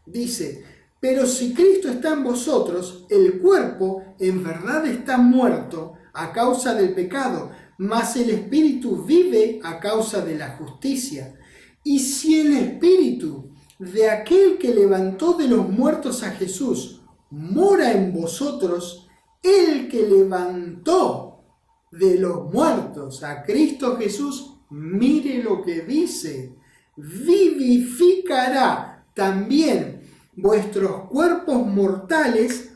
dice: pero si Cristo está en vosotros, el cuerpo en verdad está muerto a causa del pecado, mas el Espíritu vive a causa de la justicia. Y si el Espíritu de aquel que levantó de los muertos a Jesús mora en vosotros, el que levantó de los muertos a Cristo Jesús, mire lo que dice: vivificará también vuestros cuerpos mortales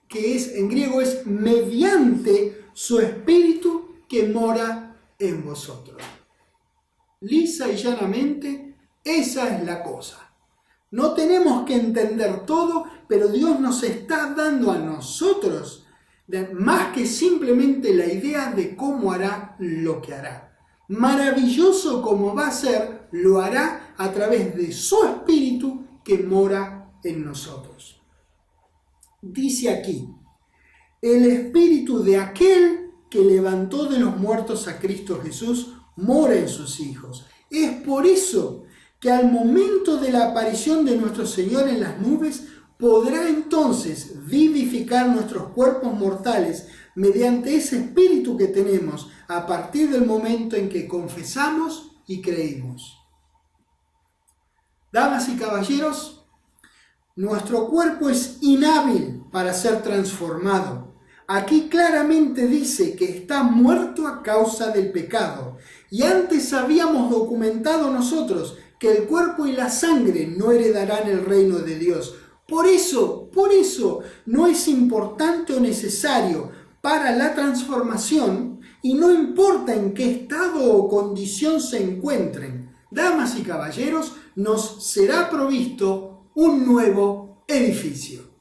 que es, en griego es mediante su Espíritu que mora en vosotros. Lisa y llanamente, esa es la cosa. No tenemos que entender todo, pero Dios nos está dando a nosotros más que simplemente la idea de cómo hará lo que hará. Maravilloso como va a ser, lo hará a través de su Espíritu que mora en nosotros. Dice aquí, el espíritu de aquel que levantó de los muertos a Cristo Jesús mora en sus hijos. Es por eso que al momento de la aparición de nuestro Señor en las nubes, podrá entonces vivificar nuestros cuerpos mortales mediante ese espíritu que tenemos a partir del momento en que confesamos y creímos. Damas y caballeros, nuestro cuerpo es inhábil para ser transformado. Aquí claramente dice que está muerto a causa del pecado. Y antes habíamos documentado nosotros que el cuerpo y la sangre no heredarán el reino de Dios. Por eso, no es importante o necesario para la transformación y no importa en qué estado o condición se encuentren. Damas y caballeros, nos será provisto un nuevo edificio.